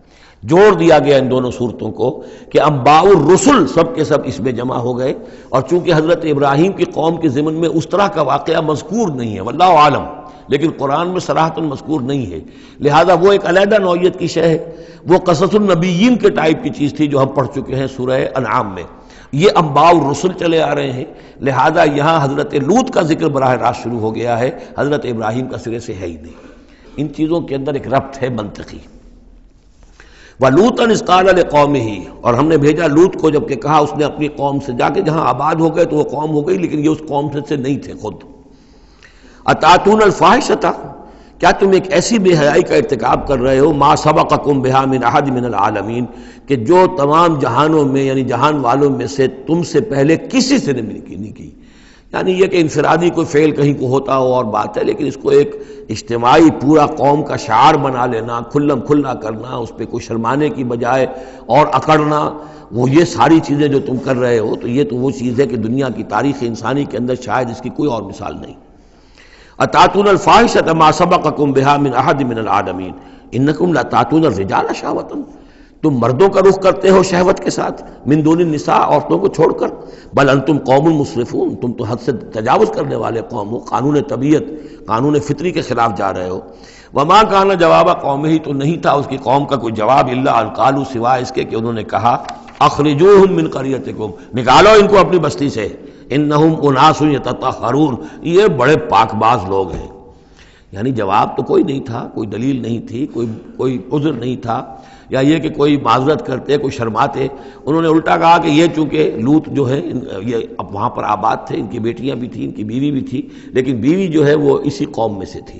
جوڑ دیا گیا ان دونوں صورتوں کو کہ انباء الرسل سب کے سب اس میں جمع ہو گئے، اور چونکہ حضرت ابراہیم کی قوم کے ضمن میں اس طرح کا واقعہ مذکور نہیں ہے، واللہ عالم، لیکن قرآن میں صراحتاً مذکور نہیں ہے، لہذا وہ ایک علیحدہ نوعیت کی شے ہے، وہ قصص النبیین کے ٹائپ کی چیز تھی جو ہم پڑھ چکے ہیں سورہ انعام میں، یہ انباء الرسل چلے آ رہے ہیں، لہذا یہاں حضرت لوط کا ذکر براہ راست شروع ہو گیا ہے، حضرت ابراہیم کا سرے سے ہے ہی نہیں۔ ان چیزوں کے اندر ایک ربط ہے منطقی۔ وَلُوطًا إِذْ قَالَ لِقَوْمِهِ، اور ہم نے بھیجا لوط کو جب کہ کہا اس نے اپنی قوم سے، جا کے جہاں آباد ہو گئے تو وہ قوم ہو گئی لیکن یہ اس قوم سے نہیں تھے خود۔ أَتَأْتُونَ الْفَاحِشَةَ، کیا تم ایک ایسی بے حیائی کا ارتکاب کر رہے ہو، مَا سَبَقَكُم بِهَا مِنْ أَحَدٍ مِنَ الْعَالَمِينَ، کہ جو تمام جہانوں میں یعنی جہان والوں میں سے تم سے پہلے کسی سے نہیں کی، یعنی یہ کہ انفرادی کوئی فعل کہیں کو ہوتا ہو اور بات ہے، لیکن اس کو ایک اجتماعی پورا قوم کا شعار بنا لینا، کھلم کھلا کرنا، اس پہ کوئی شرمانے کی بجائے اور اکڑنا، وہ یہ ساری چیزیں جو تم کر رہے ہو، تو یہ تو وہ چیز ہے کہ دنیا کی تاریخ انسانی کے اندر شاید اس کی کوئی اور مثال نہیں۔ أَتَأْتُونَ الْفَاحِشَةَ مَا سَبَقَكُم بِهَا مِنْ أَحَدٍ مِنَ الْعَالَمِينَ إِنَّكُمْ لَتَأْتُونَ الرِّجَالَ شَهْوَةً، تم مردوں کا رخ کرتے ہو شہوت کے ساتھ، من دون النساء، عورتوں کو چھوڑ کر، بل انتم قوم مسرفون، تم تو حد سے تجاوز کرنے والے قوم ہو، قانون طبیعت، قانون فطری کے خلاف جا رہے ہو۔ وما کان جواب قومہ، تو نہیں تھا اس کی قوم کا کوئی جواب، الا ان قالوا، سوائے اس کے کہ انہوں نے کہا، اخرجوہم من قریتکم، نکالو ان کو اپنی بستی سے، انہم اناس یتطہرون، یہ بڑے پاک باز لوگ ہیں۔ یعنی جواب تو کوئی نہیں تھا، کوئی دلیل نہیں تھی، کوئی عذر نہیں تھا، یا یہ کہ کوئی معذرت کرتے، کوئی شرماتے، انہوں نے الٹا کہا کہ یہ چونکہ لوط جو ہے یہ اب وہاں پر آباد تھے، ان کی بیٹیاں بھی تھیں، ان کی بیوی بھی تھی، لیکن بیوی جو ہے وہ اسی قوم میں سے تھی،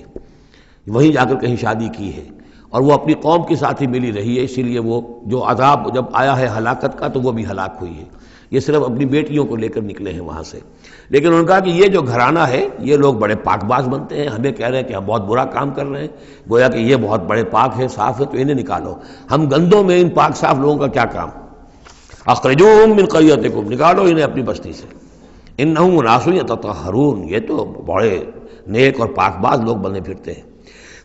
وہیں جا کر کہیں شادی کی ہے، اور وہ اپنی قوم کے ساتھ ہی ملی رہی ہے، اسی لیے وہ جو عذاب جب آیا ہے ہلاکت کا تو وہ بھی ہلاک ہوئی ہے، یہ صرف اپنی بیٹیوں کو لے کر نکلے ہیں وہاں سے۔ لیکن انہوں نے کہا کہ یہ جو گھرانہ ہے یہ لوگ بڑے پاک باز بنتے ہیں، ہمیں کہہ رہے ہیں کہ ہم بہت برا کام کر رہے ہیں، گویا کہ یہ بہت بڑے پاک ہیں، صاف ہے، تو انہیں نکالو، ہم گندوں میں ان پاک صاف لوگوں کا کیا کام؟ اخرجوہم من قریتکم، نکالو انہیں اپنی بستی سے، انہم اناس یتطہرون، یہ تو بڑے نیک اور پاک باز لوگ بنے پھرتے ہیں۔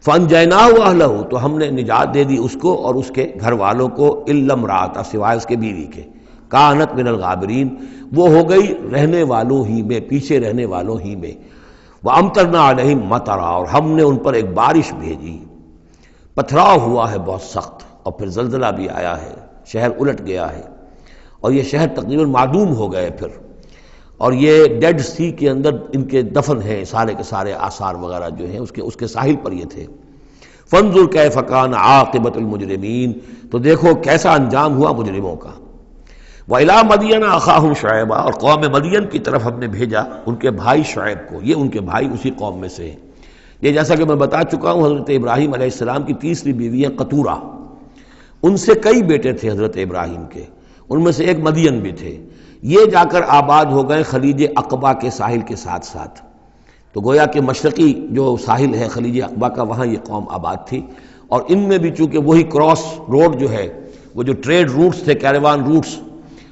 فَأَنْجَيْنَاهُ وَأَهْلَهُ، تو ہم نے نجات دے دی اس کو اور اس کے گھر والوں کو، إِلَّا امْرَأَتَهُ، سوائے اس کے بیوی کے، كَانَتْ مِنَ الْغَابِرِينَ، وہ ہو گئی رہنے والوں ہی میں، پیچھے رہنے والوں ہی میں۔ وَأَمْطَرْنَا عَلَيْهِمْ مَطَرًا، اور ہم نے ان پر ایک بارش بھیجی، پتھراؤ ہوا ہے بہت سخت، اور پھر زلزلہ بھی آیا ہے، شہر الٹ گیا ہے، اور یہ شہر تقریباً معدوم ہو گئے پھر، اور یہ ڈیڈ سی کے اندر ان کے دفن ہیں سارے کے سارے آثار وغیرہ جو ہیں اس کے ساحل پر یہ تھے۔ فانظر کیف کان عاقبۃ المجرمین، تو دیکھو کیسا انجام ہوا مجرموں کا۔ وَإِلَىٰ مَدْيَنَ أَخَاهُمْ شُعَيْبًا، اور قوم مدین کی طرف ہم نے بھیجا ان کے بھائی شعیب کو، یہ ان کے بھائی اسی قوم میں سے ہیں۔ یہ جیسا کہ میں بتا چکا ہوں حضرت ابراہیم علیہ السلام کی تیسری بیوی ہے قطورہ، ان سے کئی بیٹے تھے حضرت ابراہیم کے، ان میں سے ایک مدین بھی تھے۔ یہ جا کر آباد ہو گئے خلیج عقبہ کے ساحل کے ساتھ ساتھ، تو گویا کہ مشرقی جو ساحل ہے خلیج عقبہ کا، وہاں یہ قوم آباد تھی، اور ان میں بھی چونکہ وہی کراس روڈ جو ہے، وہ جو ٹریڈ روٹس تھے، کیریوان روٹس،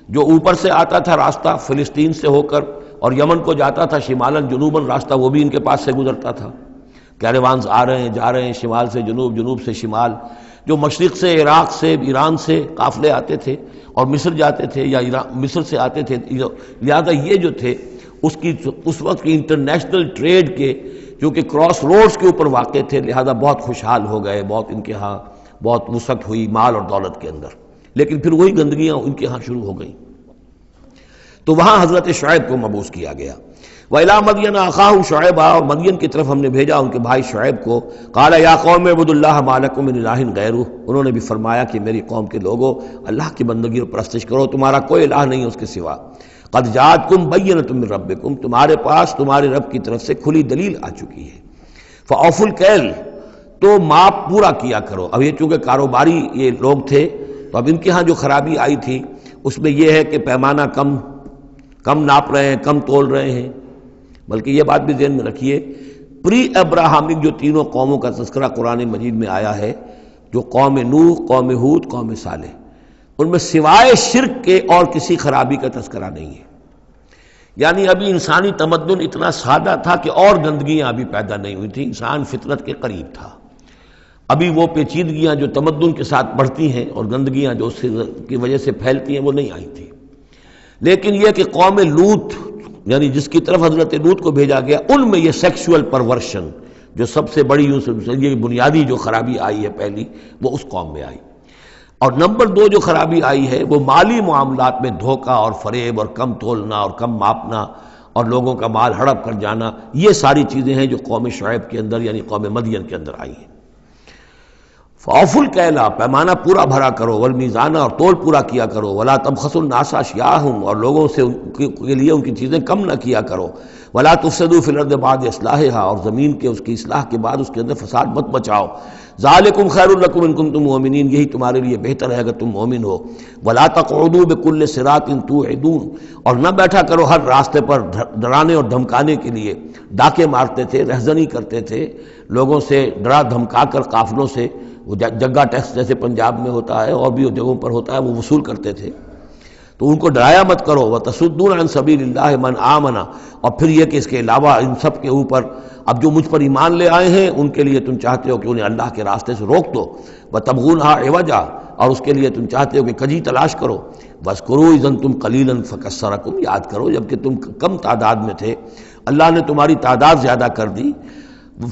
جو اوپر سے آتا تھا راستہ فلسطین سے ہو کر اور یمن کو جاتا تھا شمالاً جنوباً راستہ، وہ بھی ان کے پاس سے گزرتا تھا۔ کیریوانز آ رہے ہیں جا رہے ہیں، شمال سے جنوب، جنوب سے شمال، جو مشرق سے عراق سے ایران سے قافلے آتے تھے اور مصر جاتے تھے یا مصر سے آتے تھے، لہذا یہ جو تھے اس وقت کی انٹرنیشنل ٹریڈ کے چونکہ کراس روڈز کے اوپر واقع تھے، لہذا بہت خوشحال ہو گئے، بہت ان کے ہاں بہت وسعت ہوئی مال اور دولت کے اندر، لیکن پھر وہی گندگیاں ان کے ہاں شروع ہو گئیں، تو وہاں حضرت شعیب کو مبعوث کیا گیا۔ وَإِلَىٰ مَدْيَنَ أَخَاهُمْ شُعَيْبًا، اور مدین کی طرف ہم نے بھیجا ان کے بھائی شعیب کو۔ قَالَ يَا قَوْمِ اعْبُدُوا اللَّهَ مَا لَكُم مِّنْ إِلَٰهٍ غَيْرُهُ، انہوں نے بھی فرمایا کہ میری قوم کے لوگوں اللہ کی بندگی اور پرستش کرو، تمہارا کوئی الہ نہیں ہے اس کے سوا۔ قَدْ جَاءَتْكُم بَيِّنَةٌ مِّن رَّبِّكُم، تمہارے پاس تمہارے رب کی طرف سے کھلی دلیل آ چکی ہے۔ فَأَوْفُوا الْكَيْلَ، تو ماپ پورا کیا کرو۔ اب یہ چونکہ کاروباری یہ لوگ تھے، تو اب ان کے ہاں جو خرابی آئی تھی اس میں یہ ہے کہ پیمانہ کم ناپ رہے ہیں، کم تول رہے ہیں، بلکہ یہ بات بھی ذہن میں رکھیے، پری ابراہمک جو تینوں قوموں کا تذکرہ قرآن مجید میں آیا ہے، جو قوم نوح، قوم ہود، قوم صالح، ان میں سوائے شرک کے اور کسی خرابی کا تذکرہ نہیں ہے۔ یعنی ابھی انسانی تمدن اتنا سادہ تھا کہ اور گندگیاں ابھی پیدا نہیں ہوئی تھیں، انسان فطرت کے قریب تھا، ابھی وہ پیچیدگیاں جو تمدن کے ساتھ بڑھتی ہیں اور گندگیاں جو اس کی وجہ سے پھیلتی ہیں وہ نہیں آئی تھیں۔ لیکن یہ کہ قوم لوط، یعنی جس کی طرف حضرت لوط کو بھیجا گیا، ان میں یہ سیکسول پرورشن جو سب سے بڑی یہ بنیادی جو خرابی آئی ہے پہلی، وہ اس قوم میں آئی۔ اور نمبر 2 جو خرابی آئی ہے وہ مالی معاملات میں دھوکہ اور فریب اور کم تولنا اور کم ماپنا اور لوگوں کا مال ہڑپ کر جانا، یہ ساری چیزیں ہیں جو قوم شعیب کے اندر یعنی قوم مدین کے اندر آئی ہیں۔ فَأَوْفُوا الْكَيْلَ، پیمانہ پورا بھرا کرو، وَالْمِيزَانَ، اور تول پورا کیا کرو، وَلَا تَبْخَسُوا النَّاسَ أَشْيَاءَهُمْ، اور لوگوں سے کے لیے ان کی چیزیں کم نہ کیا کرو، وَلَا تُفْسِدُوا فِي الْأَرْضِ بَعْدَ إِصْلَاحِهَا، اور زمین کے اس کی اصلاح کے بعد اس کے اندر فساد مت مچاؤ، ذَلِكُمْ خَيْرٌ لَكُمْ إِن كُنتُم مُؤْمِنِينَ، یہی تمہارے لیے بہتر ہے اگر تم مومن ہو، وَلَا تَقْعُدُوا بِكُلِّ صِرَاطٍ تُوعِدُونَ، اور نہ بیٹھا کرو ہر راستے پر ڈرانے اور دھمکانے کے لیے، ڈاکے مارتے تھے، رہزنی کرتے تھے، لوگوں سے ڈرا دھمکا کر قافلوں سے وہ جگہ ٹیکس جیسے پنجاب میں ہوتا ہے اور بھی جگہوں پر ہوتا ہے وہ وصول کرتے تھے، تو ان کو ڈرایا مت کرو۔ وَتَصُدُّونَ عَن سَبِيلِ اللَّهِ مَنْ آمَنَ، اور پھر یہ کہ اس کے علاوہ ان سب کے اوپر اب جو مجھ پر ایمان لے آئے ہیں ان کے لیے تم چاہتے ہو کہ انہیں اللہ کے راستے سے روک دو، وَتَبْغُونَهَا عِوَجًا، اور اس کے لیے تم چاہتے ہو کہ کجی تلاش کرو، وَاذْكُرُوا إِذْ أَنْتُمْ قَلِيلًا فَكَثَّرَكُمْ، یاد کرو جبکہ تم کم تعداد میں تھے اللہ نے تمہاری تعداد زیادہ کر دی۔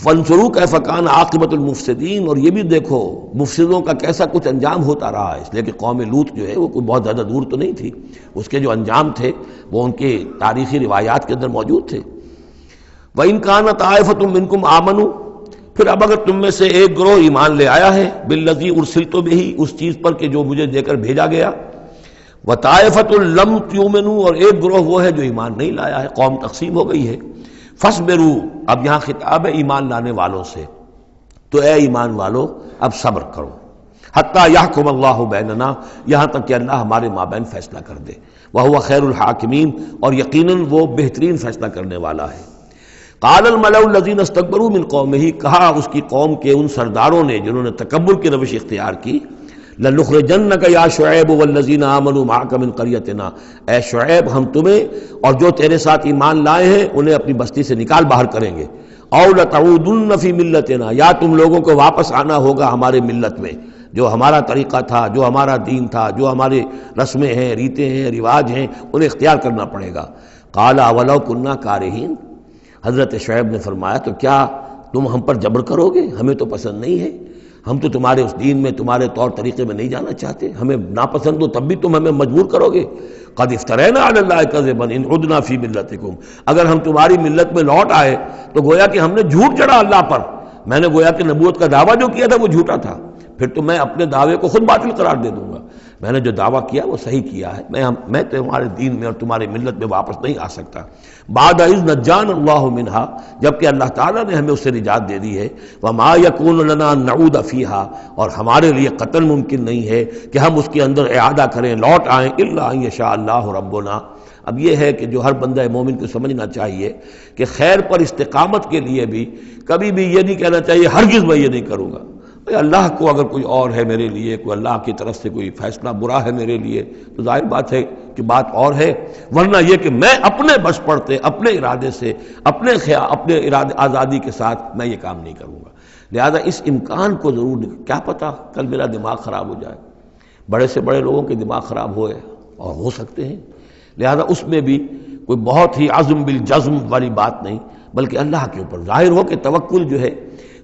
فَانظُرُوا كَيْفَ كَانَ عَاقِبَةُ الْمُفْسِدِينَ، اور یہ بھی دیکھو مفسدوں کا کیسا کچھ انجام ہوتا رہا ہے، اس لیے کہ قوم لوط جو ہے وہ کوئی بہت زیادہ دور تو نہیں تھی، اس کے جو انجام تھے وہ ان کے تاریخی روایات کے اندر موجود تھے۔ وَإِنْ كَانَ طَائِفَةٌ مِّنْكُمْ آمَنُوا، پھر اب اگر تم میں سے ایک گروہ ایمان لے آیا ہے، بِالَّذِي أُرْسِلْتُ بِهِ، اس چیز پر کہ جو مجھے دے کر بھیجا گیا، وَطَائِفَةٌ لَمْ تُؤْمِنُوا، اور ایک گروہ وہ ہے جو ایمان نہیں لایا ہے، قوم تقسیم ہو گئی ہے۔ فَاصْبِرُوا، اب یہاں خطاب ہے ایمان لانے والوں سے، تو اے ایمان والو اب صبر کرو، حتیٰ یحکم اللہ بیننا، یہاں تک کہ اللہ ہمارے مابین فیصلہ کر دے، وہو خیر الحاکمین، اور یقیناً وہ بہترین فیصلہ کرنے والا ہے۔ قال الملأ الذین استکبروا من قومہ، کہا اس کی قوم کے ان سرداروں نے جنہوں نے تکبر کی روش اختیار کی، لَنُخْرِجَنَّكَ يَا شُعَيْبُ وَالَّذِينَ آمَنُوا مَعَكَ مِنْ قَرْيَتِنَا، اے شعیب ہم تمہیں اور جو تیرے ساتھ ایمان لائے ہیں انہیں اپنی بستی سے نکال باہر کریں گے، او لتعودن فی ملتنا، یا تم لوگوں کو واپس آنا ہوگا ہمارے ملت میں، جو ہمارا طریقہ تھا، جو ہمارا دین تھا، جو ہمارے رسمیں ہیں، ریتیں ہیں، رواج ہیں، انہیں اختیار کرنا پڑے گا۔ قال اولو کنا کارہین، حضرت شعیب نے فرمایا تو کیا تم ہم پر جبر کرو گے؟ ہمیں تو پسند نہیں ہے، ہم تو تمہارے اس دین میں، تمہارے طور طریقے میں نہیں جانا چاہتے، ہمیں ناپسند ہو تب بھی تم ہمیں مجبور کرو گے۔ قد افترینا علی اللہ کذبا ان عدنا فی ملتکم، اگر ہم تمہاری ملت میں لوٹ آئے تو گویا کہ ہم نے جھوٹ چڑھا اللہ پر، میں نے گویا کہ نبوت کا دعویٰ جو کیا تھا وہ جھوٹا تھا، پھر تو میں اپنے دعوے کو خود باطل قرار دے دوں گا، میں نے جو دعویٰ کیا وہ صحیح کیا ہے، میں تمہارے دین میں اور تمہاری ملت میں واپس نہیں آ سکتا۔ بعد اذ نجانا اللہ منہا، جبکہ اللہ تعالیٰ نے ہمیں اس سے نجات دے دی ہے۔ وما یکون لنا ان نعود فیہا، اور ہمارے لیے قطعاً ممکن نہیں ہے کہ ہم اس کے اندر اعادہ کریں، لوٹ آئیں، الا ان یشاء اللہ ربنا۔ اب یہ ہے کہ جو ہر بندہ مومن کو سمجھنا چاہیے کہ خیر پر استقامت کے لیے بھی کبھی بھی یہ نہیں کہنا چاہیے ہرگز میں یہ نہیں کروں گا، اللہ کو اگر کوئی اور ہے میرے لیے، کوئی اللہ کی طرف سے کوئی فیصلہ برا ہے میرے لیے تو ظاہر بات ہے کہ بات اور ہے، ورنہ یہ کہ میں اپنے بس پڑتے، اپنے ارادے سے، اپنے ارادے آزادی کے ساتھ میں یہ کام نہیں کروں گا۔ لہذا اس امکان کو ضرور کیا پتہ کل میرا دماغ خراب ہو جائے، بڑے سے بڑے لوگوں کے دماغ خراب ہوئے اور ہو سکتے ہیں، لہذا اس میں بھی کوئی بہت ہی عزم بالجزم والی بات نہیں، بلکہ اللہ کے اوپر ظاہر ہو کہ توکل جو ہے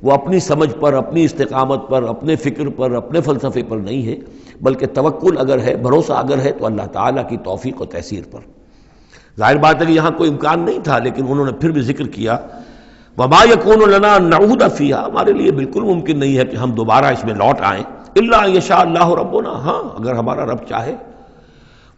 وہ اپنی سمجھ پر، اپنی استقامت پر، اپنے فکر پر، اپنے فلسفے پر نہیں ہے، بلکہ توکل اگر ہے، بھروسہ اگر ہے تو اللہ تعالیٰ کی توفیق و تیسیر پر۔ ظاہر بات ہے کہ یہاں کوئی امکان نہیں تھا، لیکن انہوں نے پھر بھی ذکر کیا وما یکون لنا ان نعود فیہا، ہمارے لیے بالکل ممکن نہیں ہے کہ ہم دوبارہ اس میں لوٹ آئیں، الا ان یشاء اللہ ربنا، ہاں اگر ہمارا رب چاہے۔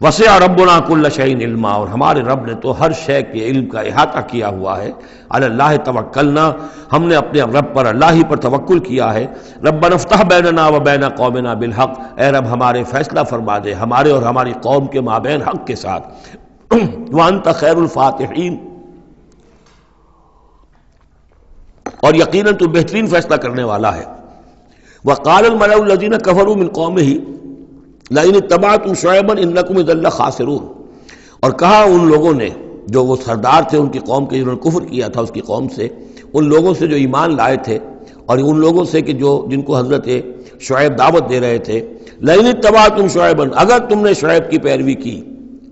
وسع ربنا کل شیء علما، اور ہمارے رب نے تو ہر شے کے علم کا احاطہ کیا ہوا ہے۔ علی اللہ توکلنا، ہم نے اپنے رب پر، اللہ ہی پر توکل کیا ہے۔ ربنا افتح بیننا و بین قومنا بالحق، اے رب ہمارے فیصلہ فرما دے ہمارے اور ہماری قوم کے مابین حق کے ساتھ۔ وانت خیر الفاتحین، اور یقیناً تو بہترین فیصلہ کرنے والا ہے۔ وقال الملأ الذین کفروا من قومہ لئن اتبعتم شعیبا انکم اذا لخاسرون، اور کہا ان لوگوں نے جو وہ سردار تھے ان کی قوم کے، جنہوں نے کفر کیا تھا اس کی قوم سے، ان لوگوں سے جو ایمان لائے تھے اور ان لوگوں سے کہ جو جن کو حضرت شعیب دعوت دے رہے تھے، لئن اتبعتم شعیبا، اگر تم نے شعیب کی پیروی کی،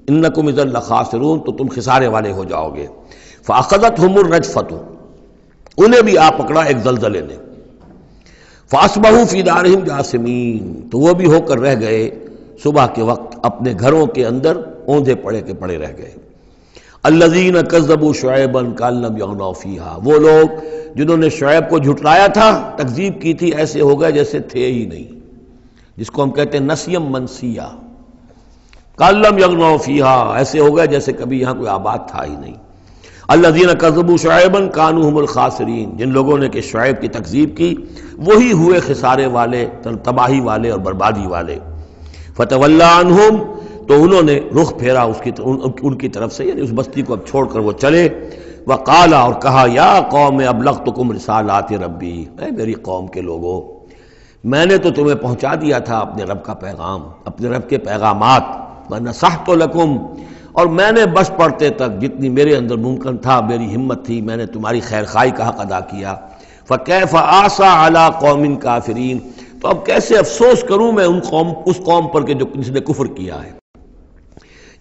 انکم اذا لخاسرون، تو تم خسارے والے ہو جاؤ گے۔ فاخذتهم الرجفۃ، انہیں بھی آ پکڑا ایک زلزلے نے، فاصبحوا فی دارہم جاثمین، تو وہ بھی ہو کر رہ گئے صبح کے وقت اپنے گھروں کے اندر اوندھے پڑے کے پڑے رہ گئے۔ الذین کذبوا شعیبا کأن لم یغنوا فیہا، وہ لوگ جنہوں نے شعیب کو جھٹلایا تھا، تکذیب کی تھی، ایسے ہو گئے جیسے تھے ہی نہیں، جس کو ہم کہتے ہیں نسیم منسیہ، کأن لم یغنوا فیہا، ایسے ہو گئے جیسے کبھی یہاں کوئی آباد تھا ہی نہیں۔ الذین کذبوا شعیبا کانوا هم الخاسرین، جن لوگوں نے کہ شعیب کی تکذیب کی وہی ہوئے خسارے والے، تباہی والے اور بربادی والے۔ فتولی عنہم، تو انہوں نے رخ پھیرا ان کی طرف سے، یعنی اس بستی کو اب چھوڑ کر وہ چلے۔ وقال، اور کہا، یا قوم ابلغتکم رسالات ربی، اے میری قوم کے لوگوں، میں نے تو تمہیں پہنچا دیا تھا اپنے رب کا پیغام، اپنے رب کے پیغامات، ونصحت لکم، اور میں نے بس پڑھتے تک جتنی میرے اندر ممکن تھا، میری ہمت تھی، میں نے تمہاری خیر خواہی کا حق ادا کیا۔ فکیف آسیٰ علی قوم کافرین، تو اب کیسے افسوس کروں میں اس قوم پر کہ جس نے کفر کیا ہے۔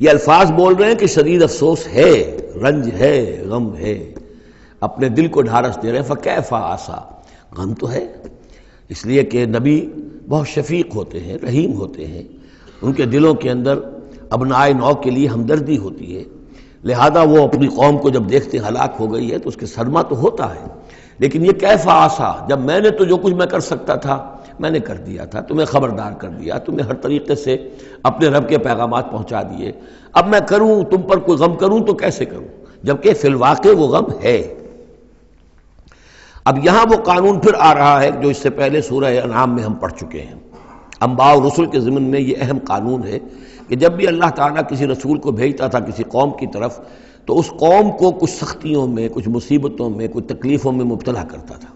یہ الفاظ بول رہے ہیں کہ شدید افسوس ہے، رنج ہے، غم ہے، اپنے دل کو ڈھارس دے رہے ہیں۔ فکیف آسیٰ، غم تو ہے، اس لیے کہ نبی بہت شفیق ہوتے ہیں، رحیم ہوتے ہیں، ان کے دلوں کے اندر ابنائے نو کے لیے ہمدردی ہوتی ہے، لہذا وہ اپنی قوم کو جب دیکھتے ہلاک ہو گئی ہے تو اس کے صدمہ تو ہوتا ہے، لیکن یہ کیف آسا، جب میں نے تو جو کچھ میں کر سکتا تھا میں نے کر دیا تھا، تمہیں خبردار کر دیا، تمہیں ہر طریقے سے اپنے رب کے پیغامات پہنچا دیے، اب میں کروں تم پر کوئی غم کروں تو کیسے کروں، جبکہ فی الواقع وہ غم ہے۔ اب یہاں وہ قانون پھر آ رہا ہے جو اس سے پہلے سورہ انعام میں ہم پڑھ چکے ہیں۔ انبیاء و رسل کے ضمن میں یہ اہم قانون ہے کہ جب بھی اللہ تعالیٰ کسی رسول کو بھیجتا تھا کسی قوم کی طرف تو اس قوم کو کچھ سختیوں میں، کچھ مصیبتوں میں، کچھ تکلیفوں میں مبتلا کرتا تھا،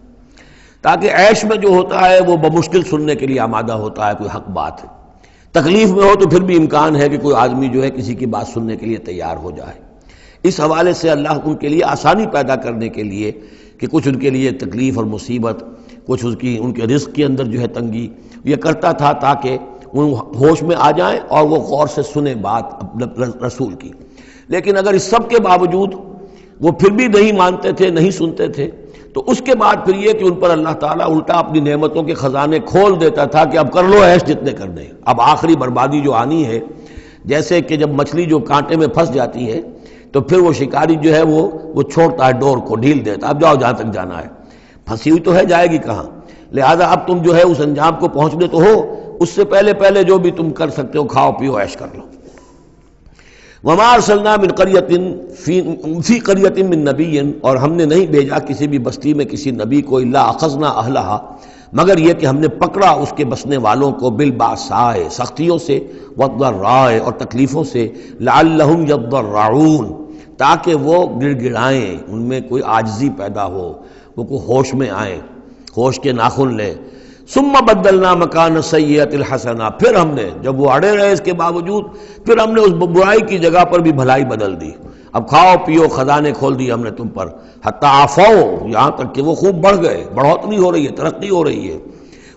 تاکہ عیش میں جو ہوتا ہے وہ بمشکل سننے کے لیے آمادہ ہوتا ہے، کوئی حق بات ہے، تکلیف میں ہو تو پھر بھی امکان ہے کہ کوئی آدمی جو ہے کسی کی بات سننے کے لیے تیار ہو جائے۔ اس حوالے سے اللہ ان کے لیے آسانی پیدا کرنے کے لیے کہ کچھ ان کے لیے تکلیف اور مصیبت، کچھ ان کے رزق کے اندر جو ہے تنگی، یہ کرتا تھا تاکہ وہ ہوش میں آ جائیں اور وہ غور سے سنیں بات رسول کی۔ لیکن اگر اس سب کے باوجود وہ پھر بھی نہیں مانتے تھے، نہیں سنتے تھے، تو اس کے بعد پھر یہ کہ ان پر اللہ تعالیٰ الٹا اپنی نعمتوں کے خزانے کھول دیتا تھا کہ اب کر لو عیش جتنے کرنے، اب آخری بربادی جو آنی ہے، جیسے کہ جب مچھلی جو کانٹے میں پھنس جاتی ہے تو پھر وہ شکاری جو ہے وہ چھوڑتا ہے ڈور کو، ڈھیل دیتا ہے، اب جاؤ جہاں تک جانا ہے، پھنسی ہوئی تو ہے، جائے گی کہاں، لہذا اب تم جو ہے اس انجام کو پہنچنے تو ہو، اس سے پہلے جو بھی تم کر سکتے ہو کھاؤ پیو عیش کر لو۔ وما ارسلنا من قریۃ فی قریۃ من نبی، اور ہم نے نہیں بھیجا کسی بھی بستی میں کسی نبی کو الا اخذنا اہلہا، مگر یہ کہ ہم نے پکڑا اس کے بسنے والوں کو بالباساء سختیوں سے، والضراء اور تکلیفوں سے، لعلہم یضرعون تاکہ وہ گڑ گڑائیں، ان میں کوئی عاجزی پیدا ہو، وہ کوئی ہوش میں آئیں، ہوش کے ناخن لیں۔ ثم بدلنا مکان السیئۃ الحسنہ، پھر ہم نے جب وہ اڑے رہے اس کے باوجود، پھر ہم نے اس برائی کی جگہ پر بھی بھلائی بدل دی، اب کھاؤ پیو خزانے کھول دیے ہم نے تم پر، حتی عفوا یہاں تک کہ وہ خوب بڑھ گئے، بڑھوتری ہو رہی ہے، ترقی ہو رہی ہے۔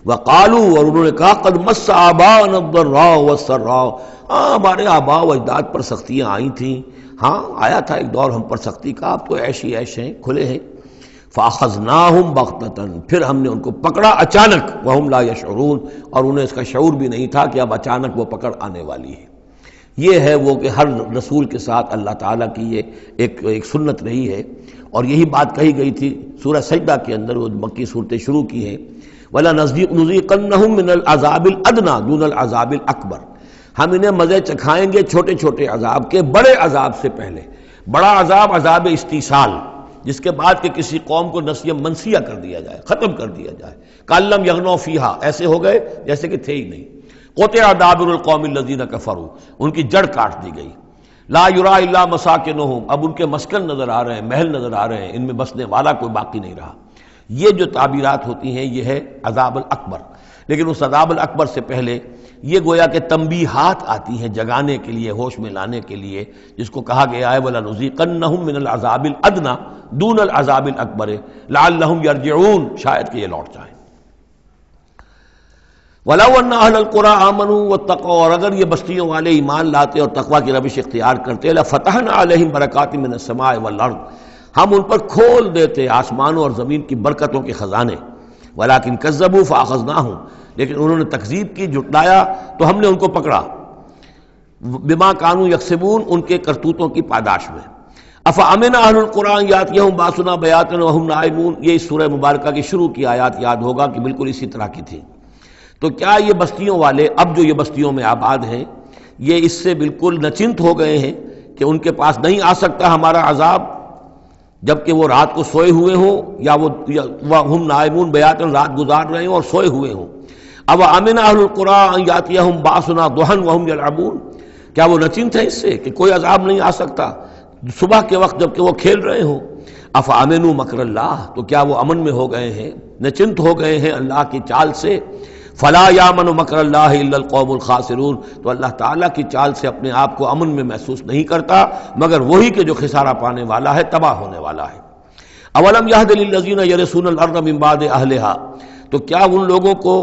وقالوا اور انہوں نے کہا قد مس آباءنا الضراء والسراء، ہمارے آباء و اجداد پر سختیاں آئی تھیں، ہاں آیا تھا ایک دور ہم پر سختی کا، اب تو عیش ہی عیش ہیں، کھلے ہیں۔ فاخذناہم بغتۃ، پھر ہم نے ان کو پکڑا اچانک، وہم لا یشعرون اور انہیں اس کا شعور بھی نہیں تھا کہ اب اچانک وہ پکڑ آنے والی ہے۔ یہ ہے وہ کہ ہر رسول کے ساتھ اللہ تعالیٰ کی یہ ایک سنت رہی ہے، اور یہی بات کہی گئی تھی سورہ سجدہ کے اندر، وہ مکی صورتیں شروع کی ہیں، وَلَنُذِيقَنَّهُم مِّنَ الْعَذَابِ الْأَدْنَىٰ دُونَ الْعَذَابِ الْأَكْبَرِ، ہم انہیں مزے چکھائیں گے چھوٹے چھوٹے عذاب کے بڑے عذاب سے پہلے۔ بڑا عذاب عذاب استیصال، جس کے بعد کہ کسی قوم کو نسیہ منسیہ کر دیا جائے، ختم کر دیا جائے، کَأَن لَّمْ يَغْنَوْا فِيهَا، ایسے ہو گئے جیسے کہ تھے ہی نہیں۔ قُطِعَ دَابِرُ الْقَوْمِ الَّذِينَ كَفَرُوا، ان کی جڑ کاٹ دی گئی۔ لا یُرَىٰ إِلَّا مَسَاکِنُهُمْ، اب ان کے مسکن نظر آ رہے ہیں، محل نظر آ رہے ہیں، ان میں بسنے والا کوئی باقی نہیں رہا۔ یہ جو تعبیرات ہوتی ہیں یہ ہے عذاب الاکبر، لیکن اس عذاب الاکبر سے پہلے یہ گویا کہ تنبیہات آتی ہیں جگانے کے لیے، ہوش میں لانے کے لیے، جس کو کہا گیا ہے وَلَنُذِيقَنَّهُم مِّنَ الْعَذَابِ الْأَدْنَىٰ دُونَ الْعَذَابِ الْأَكْبَرِ لَعَلَّهُمْ يَرْجِعُونَ، شاید کہ یہ لوٹ جائیں۔ وَلَوْ أَنَّ أَهْلَ الْقُرَىٰ آمَنُوا وَاتَّقَوْا، اور اگر یہ بستیوں والے ایمان لاتے اور تقویٰ کی روش اختیار کرتے، لَفَتَحْنَا عَلَيْهِمْ بَرَكَاتٍ مِّنَ السَّمَاءِ وَالْأَرْضِ، ہم ان پر کھول دیتے آسمانوں اور زمین کی برکتوں کے خزانے۔ وَلَٰكِن كَذَّبُوا فَأَخَذْنَاهُمْ، لیکن انہوں نے تکذیب کی، جھٹلایا، تو ہم نے ان کو پکڑا، بما كانوا يكسبون، ان کے کرتوتوں کی پاداش میں۔ افامن اہل القرآن یاتیہم باسنا بیاتن وہم نائمون، یہ اس سورہ مبارکہ کی شروع کی آیات یاد ہوگا کہ بالکل اسی طرح کی تھی۔ تو کیا یہ بستیوں والے اب جو یہ بستیوں میں آباد ہیں یہ اس سے بالکل نچنت ہو گئے ہیں کہ ان کے پاس نہیں آ سکتا ہمارا عذاب، جبکہ وہ رات کو سوئے ہوئے ہوں، یا وہ ہم نائمون بیاتن رات گزار رہے ہوں اور سوئے ہوئے ہوں۔ اب امن اہل القرآن یاتیہم باسنا ضحی وہم یلعبون، کیا وہ نچنت ہے اس سے کہ کوئی عذاب نہیں آ سکتا صبح کے وقت جبکہ وہ کھیل رہے ہوں؟ افامنوا مکر اللہ، تو کیا وہ امن میں ہو گئے ہیں، نچنت ہو گئے ہیں اللہ کی چال سے؟ فلا یامن مکر اللہ الا القوم الخاسرون، تو اللہ تعالیٰ کی چال سے اپنے آپ کو امن میں محسوس نہیں کرتا مگر وہی کہ جو خسارہ پانے والا ہے، تباہ ہونے والا ہے۔ اولم یہد للذین یرثون الارض من بعد اہلہا، تو کیا ان لوگوں کو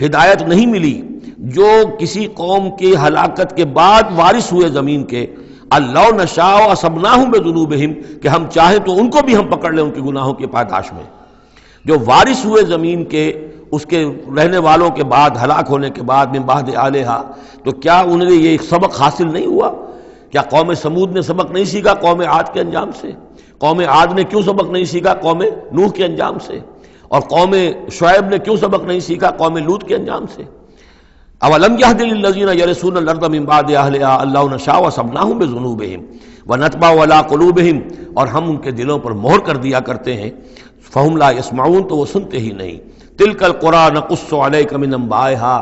ہدایت نہیں ملی جو کسی قوم کی ہلاکت کے بعد وارث ہوئے زمین کے، اللہ نشاء اصبناہم بذنوبہم، کہ ہم چاہیں تو ان کو بھی ہم پکڑ لیں ان کے گناہوں کی پاداش میں۔ جو وارث ہوئے زمین کے، اس کے رہنے والوں کے بعد، ہلاک ہونے کے بعد، من بعد اہلہا، تو کیا انہیں یہ سبق حاصل نہیں ہوا؟ کیا قوم سمود نے سبق نہیں سیکھا قوم عاد کے انجام سے؟ قوم عاد نے کیوں سبق نہیں سیکھا قوم نوح کے انجام سے؟ اور قوم شعیب نے کیوں سبق نہیں سیکھا قوم لوط کے انجام سے؟ اولم یہد للذین یرثون الارض من بعد اہلہا اللہ نشاء اصبناہم بذنوبہم ونطبع علی قلوبہم، اور ہم ان کے دلوں پر مہر کر دیا کرتے ہیں، فہم لا یسمعون، تو وہ سنتے ہی نہیں۔ تلک القریٰ نقص علیک من انبائہا،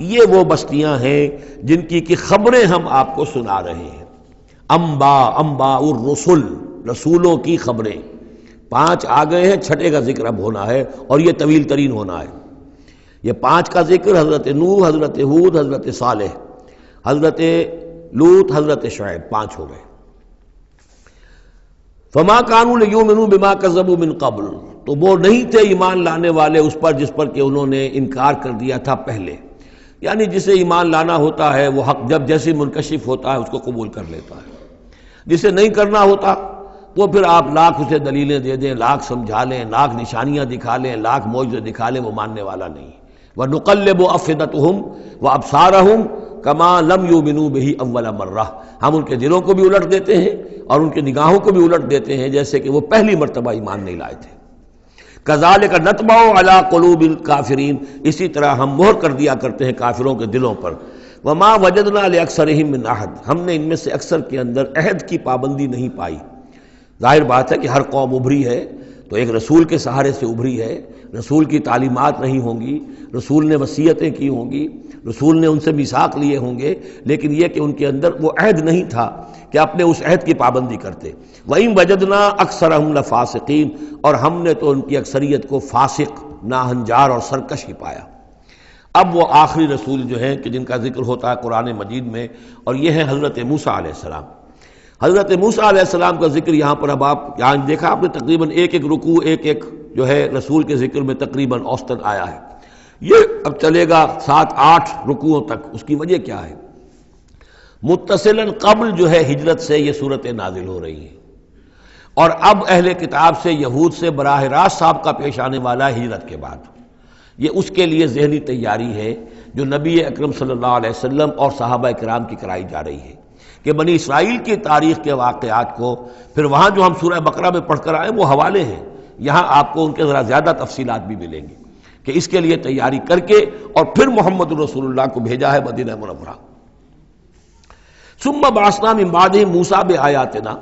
یہ وہ بستیاں ہیں جن کی خبریں ہم آپ کو سنا رہے ہیں۔ انباء الرسل، رسولوں کی خبریں، 5 آ گئے ہیں، چھٹے کا ذکر اب ہونا ہے اور یہ طویل ترین ہونا ہے۔ یہ 5 کا ذکر حضرت نوح، حضرت ہود، حضرت صالح، حضرت لوط، حضرت شعیب، 5 ہو گئے۔ فما كانوا ليؤمنوا بما كذبوا من قبل، تو وہ نہیں تھے ایمان لانے والے اس پر جس پر کہ انہوں نے انکار کر دیا تھا پہلے. یعنی جسے ایمان لانا ہوتا ہے وہ حق جب جیسے منکشف ہوتا ہے اس کو قبول کر لیتا ہے، جسے نہیں کرنا ہوتا وہ پھر آپ لاکھ اسے دلیلیں دے دیں، لاکھ سمجھا لیں، لاکھ نشانیاں دکھا لیں، لاکھ معجزے دکھا لیں، وہ ماننے والا نہیں. وَنُقَلِّبُ أَفْئِدَتَهُمْ وَأَبْصَارَهُم كَمَا لَمْ يُؤْمِنُوا بِهِ أَوَّلَ مَرَّةٍ، ہم ان کے دلوں کو بھی الٹ دیتے ہیں اور ان کی نگاہوں کو بھی الٹ دیتے ہیں جیسے کہ وہ پہلی مرتبہ ایمان نہیں لائے تھے. كَذَلِكَ نَطْبَعُ عَلَىٰ قُلُوبِ الْكَافِرِينَ، اسی طرح ہم مہر کر دیا کرتے ہیں کافروں کے دلوں پر. وَمَا وَجَدْنَا لِأَكْثَرِهِم مِّنْ أَحَدٍ، ہم نے ان میں سے اکثر کے اندر عہد کی پابندی نہیں پائی. ظاہر بات ہے کہ ہر قوم ابھری ہے تو ایک رسول کے سہارے سے ابھری ہے، رسول کی تعلیمات رہی ہوں گی، رسول نے وصیتیں کی ہوں گی، رسول نے ان سے میثاق لیے ہوں گے، لیکن یہ کہ ان کے اندر وہ عہد نہیں تھا کہ اپنے اس عہد کی پابندی کرتے. وَإِن وَجَدْنَا أَكْثَرَهُمْ لَفَاسِقِينَ، اور ہم نے تو ان کی اکثریت کو فاسق، ناہنجار اور سرکش ہی پایا. اب وہ آخری رسول جو ہیں کہ جن کا ذکر ہوتا ہے قرآن مجید میں، اور یہ ہے حضرت موسیٰ علیہ السلام. حضرت موسیٰ علیہ السلام کا ذکر یہاں پر اب آپ یہاں دیکھا آپ نے تقریباً ایک ایک رکوع ایک ایک جو ہے رسول کے ذکر میں تقریباً اوسطاً آیا ہے. یہ اب چلے گا 7-8 رکوعوں تک. اس کی وجہ کیا ہے؟ متصلاً قبل جو ہے ہجرت سے یہ صورتیں نازل ہو رہی ہیں، اور اب اہل کتاب سے یہود سے براہ راست سابقہ پیش آنے والا ہے ہجرت کے بعد. یہ اس کے لیے ذہنی تیاری ہے جو نبی اکرم صلی اللہ علیہ وسلم اور صحابہ کرام کی کرائی جا رہی ہے کہ بنی اسرائیل کی تاریخ کے واقعات کو پھر وہاں جو ہم سورہ بقرہ میں پڑھ کر آئے وہ حوالے ہیں، یہاں آپ کو ان کے ذرا زیادہ تفصیلات بھی ملیں گی کہ اس کے لیے تیاری کر کے اور پھر محمد رسول اللہ کو بھیجا ہے مدینہ منورہ. ثم بعثنا من بعدہ موسیٰ بآیاتنا،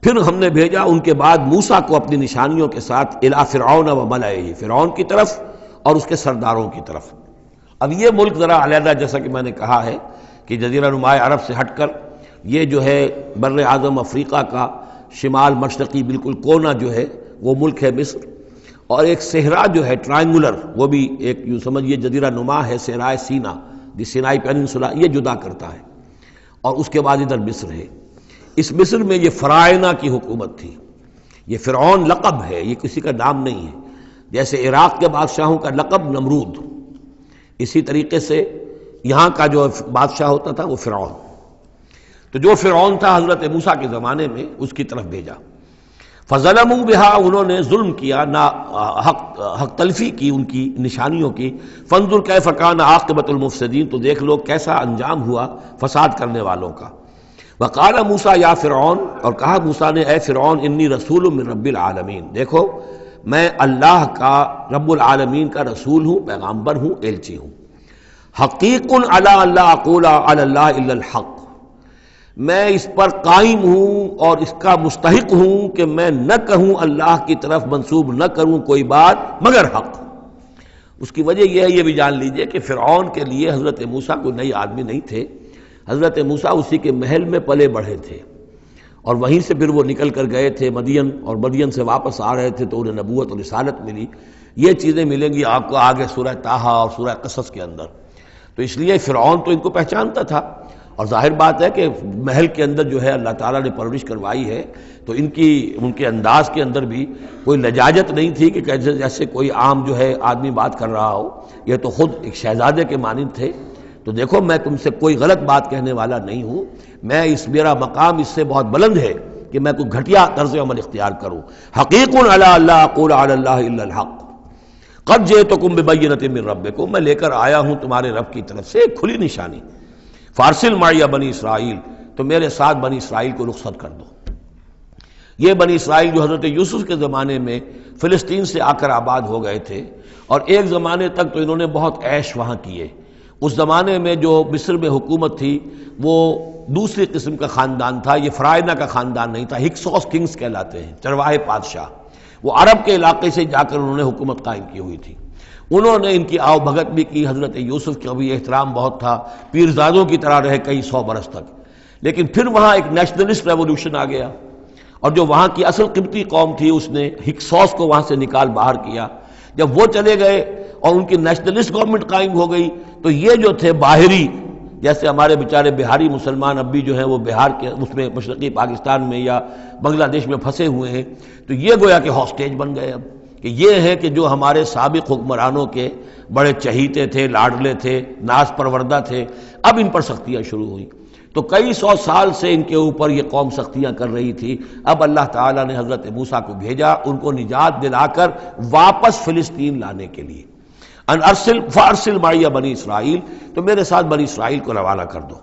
پھر ہم نے بھیجا ان کے بعد موسیٰ کو اپنی نشانیوں کے ساتھ الی فرعون و ملئہ، فرعون کی طرف اور اس کے سرداروں کی طرف. اب یہ ملک ذرا علیحدہ جیسا کہ میں نے کہا ہے کہ جزیرہ نماء عرب سے ہٹ کر یہ جو ہے بر اعظم افریقہ کا شمال مشرقی بالکل کونا جو ہے وہ ملک ہے مصر، اور ایک صحرا جو ہے ٹرائنگولر وہ بھی ایک یوں سمجھیے جزیرہ نما ہے، صحرائے سینا دی سینائی پیننسولا، یہ جدا کرتا ہے. اور اس کے بعد ادھر مصر ہے. اس مصر میں یہ فرائنہ کی حکومت تھی. یہ فرعون لقب ہے، یہ کسی کا نام نہیں ہے. جیسے عراق کے بادشاہوں کا لقب نمرود، اسی طریقے سے یہاں کا جو بادشاہ ہوتا تھا وہ فرعون. تو جو فرعون تھا حضرت موسیٰ کے زمانے میں اس کی طرف بھیجا. فظلموا بها، انہوں نے ظلم کیا، حق تلفی کی ان کی نشانیوں کی. فانظر کیف کان عاقبۃ المفسدین، تو دیکھ لو کیسا انجام ہوا فساد کرنے والوں کا. وقال موسیٰ یا فرعون، اور کہا موسیٰ نے اے فرعون انی رسول من رب العالمین، دیکھو میں اللہ کا رب العالمین کا رسول ہوں، پیغامبر ہوں، ایلچی ہوں. حقیق علی اللہ اقول علی اللہ الا الحق، میں اس پر قائم ہوں اور اس کا مستحق ہوں کہ میں نہ کہوں اللہ کی طرف منسوب نہ کروں کوئی بات مگر حق. اس کی وجہ یہ ہے، یہ بھی جان لیجئے کہ فرعون کے لیے حضرت موسیٰ کوئی نئی آدمی نہیں تھے. حضرت موسیٰ اسی کے محل میں پلے بڑھے تھے، اور وہیں سے پھر وہ نکل کر گئے تھے مدین، اور مدین سے واپس آ رہے تھے تو انہیں نبوت اور رسالت ملی. یہ چیزیں ملیں گی آپ کو آگے سورہ طٰہٰ اور سورہ قصص کے اندر. تو اس لیے فرعون تو ان کو پہچانتا تھا، اور ظاہر بات ہے کہ محل کے اندر جو ہے اللہ تعالیٰ نے پرورش کروائی ہے تو ان کے انداز کے اندر بھی کوئی لجاجت نہیں تھی کہ جیسے کوئی عام جو ہے آدمی بات کر رہا ہو. یہ تو خود ایک شہزادے کے مانند تھے. تو دیکھو میں تم سے کوئی غلط بات کہنے والا نہیں ہوں، میرا مقام اس سے بہت بلند ہے کہ میں کوئی گھٹیا طرز عمل اختیار کروں. حقیق علی اللہ اقول علی اللہ الا الحق قد جئتکم ببینۃ من ربکم، میں لے کر آیا ہوں تمہارے رب کی طرف سے ایک کھلی نشانی. فارسل معی بنی اسرائیل، تو میرے ساتھ بنی اسرائیل کو رخصت کر دو. یہ بنی اسرائیل جو حضرت یوسف کے زمانے میں فلسطین سے آ کر آباد ہو گئے تھے، اور ایک زمانے تک تو انہوں نے بہت عیش وہاں کیے. اس زمانے میں جو مصر میں حکومت تھی وہ دوسری قسم کا خاندان تھا، یہ فرائنہ کا خاندان نہیں تھا. ہکسوس کنگز کہلاتے ہیں، چرواہے بادشاہ. وہ عرب کے علاقے سے جا کر انہوں نے حکومت قائم کی ہوئی تھی. انہوں نے ان کی آؤ بھگت بھی کی. حضرت یوسف کا بھی احترام بہت تھا، پیرزادوں کی طرح رہے کئی 100 برس تک. لیکن پھر وہاں ایک نیشنلسٹ ریولوشن آ گیا، اور جو وہاں کی اصل قبطی قوم تھی اس نے ہکسوس کو وہاں سے نکال باہر کیا. جب وہ چلے گئے اور ان کی نیشنلسٹ گورنمنٹ قائم ہو گئی تو یہ جو تھے باہری، جیسے ہمارے بیچارے بہاری مسلمان اب بھی جو ہیں وہ بہار کے اس میں مشرقی پاکستان میں یا بنگلہ دیش میں پھنسے ہوئے ہیں، تو یہ گویا کہ ہاسٹیج بن گئے اب کہ یہ ہے کہ جو ہمارے سابق حکمرانوں کے بڑے چہیتے تھے، لاڈلے تھے، ناز پروردہ تھے، اب ان پر سختیاں شروع ہوئیں۔ تو کئی سو سال سے ان کے اوپر یہ قوم سختیاں کر رہی تھی، اب اللہ تعالیٰ نے حضرت موسیٰ کو بھیجا ان کو نجات دلا کر واپس فلسطین لانے کے لیے۔ ان ارسل فارسل معی بنی اسرائیل، تو میرے ساتھ بنی اسرائیل کو روانہ کر دو۔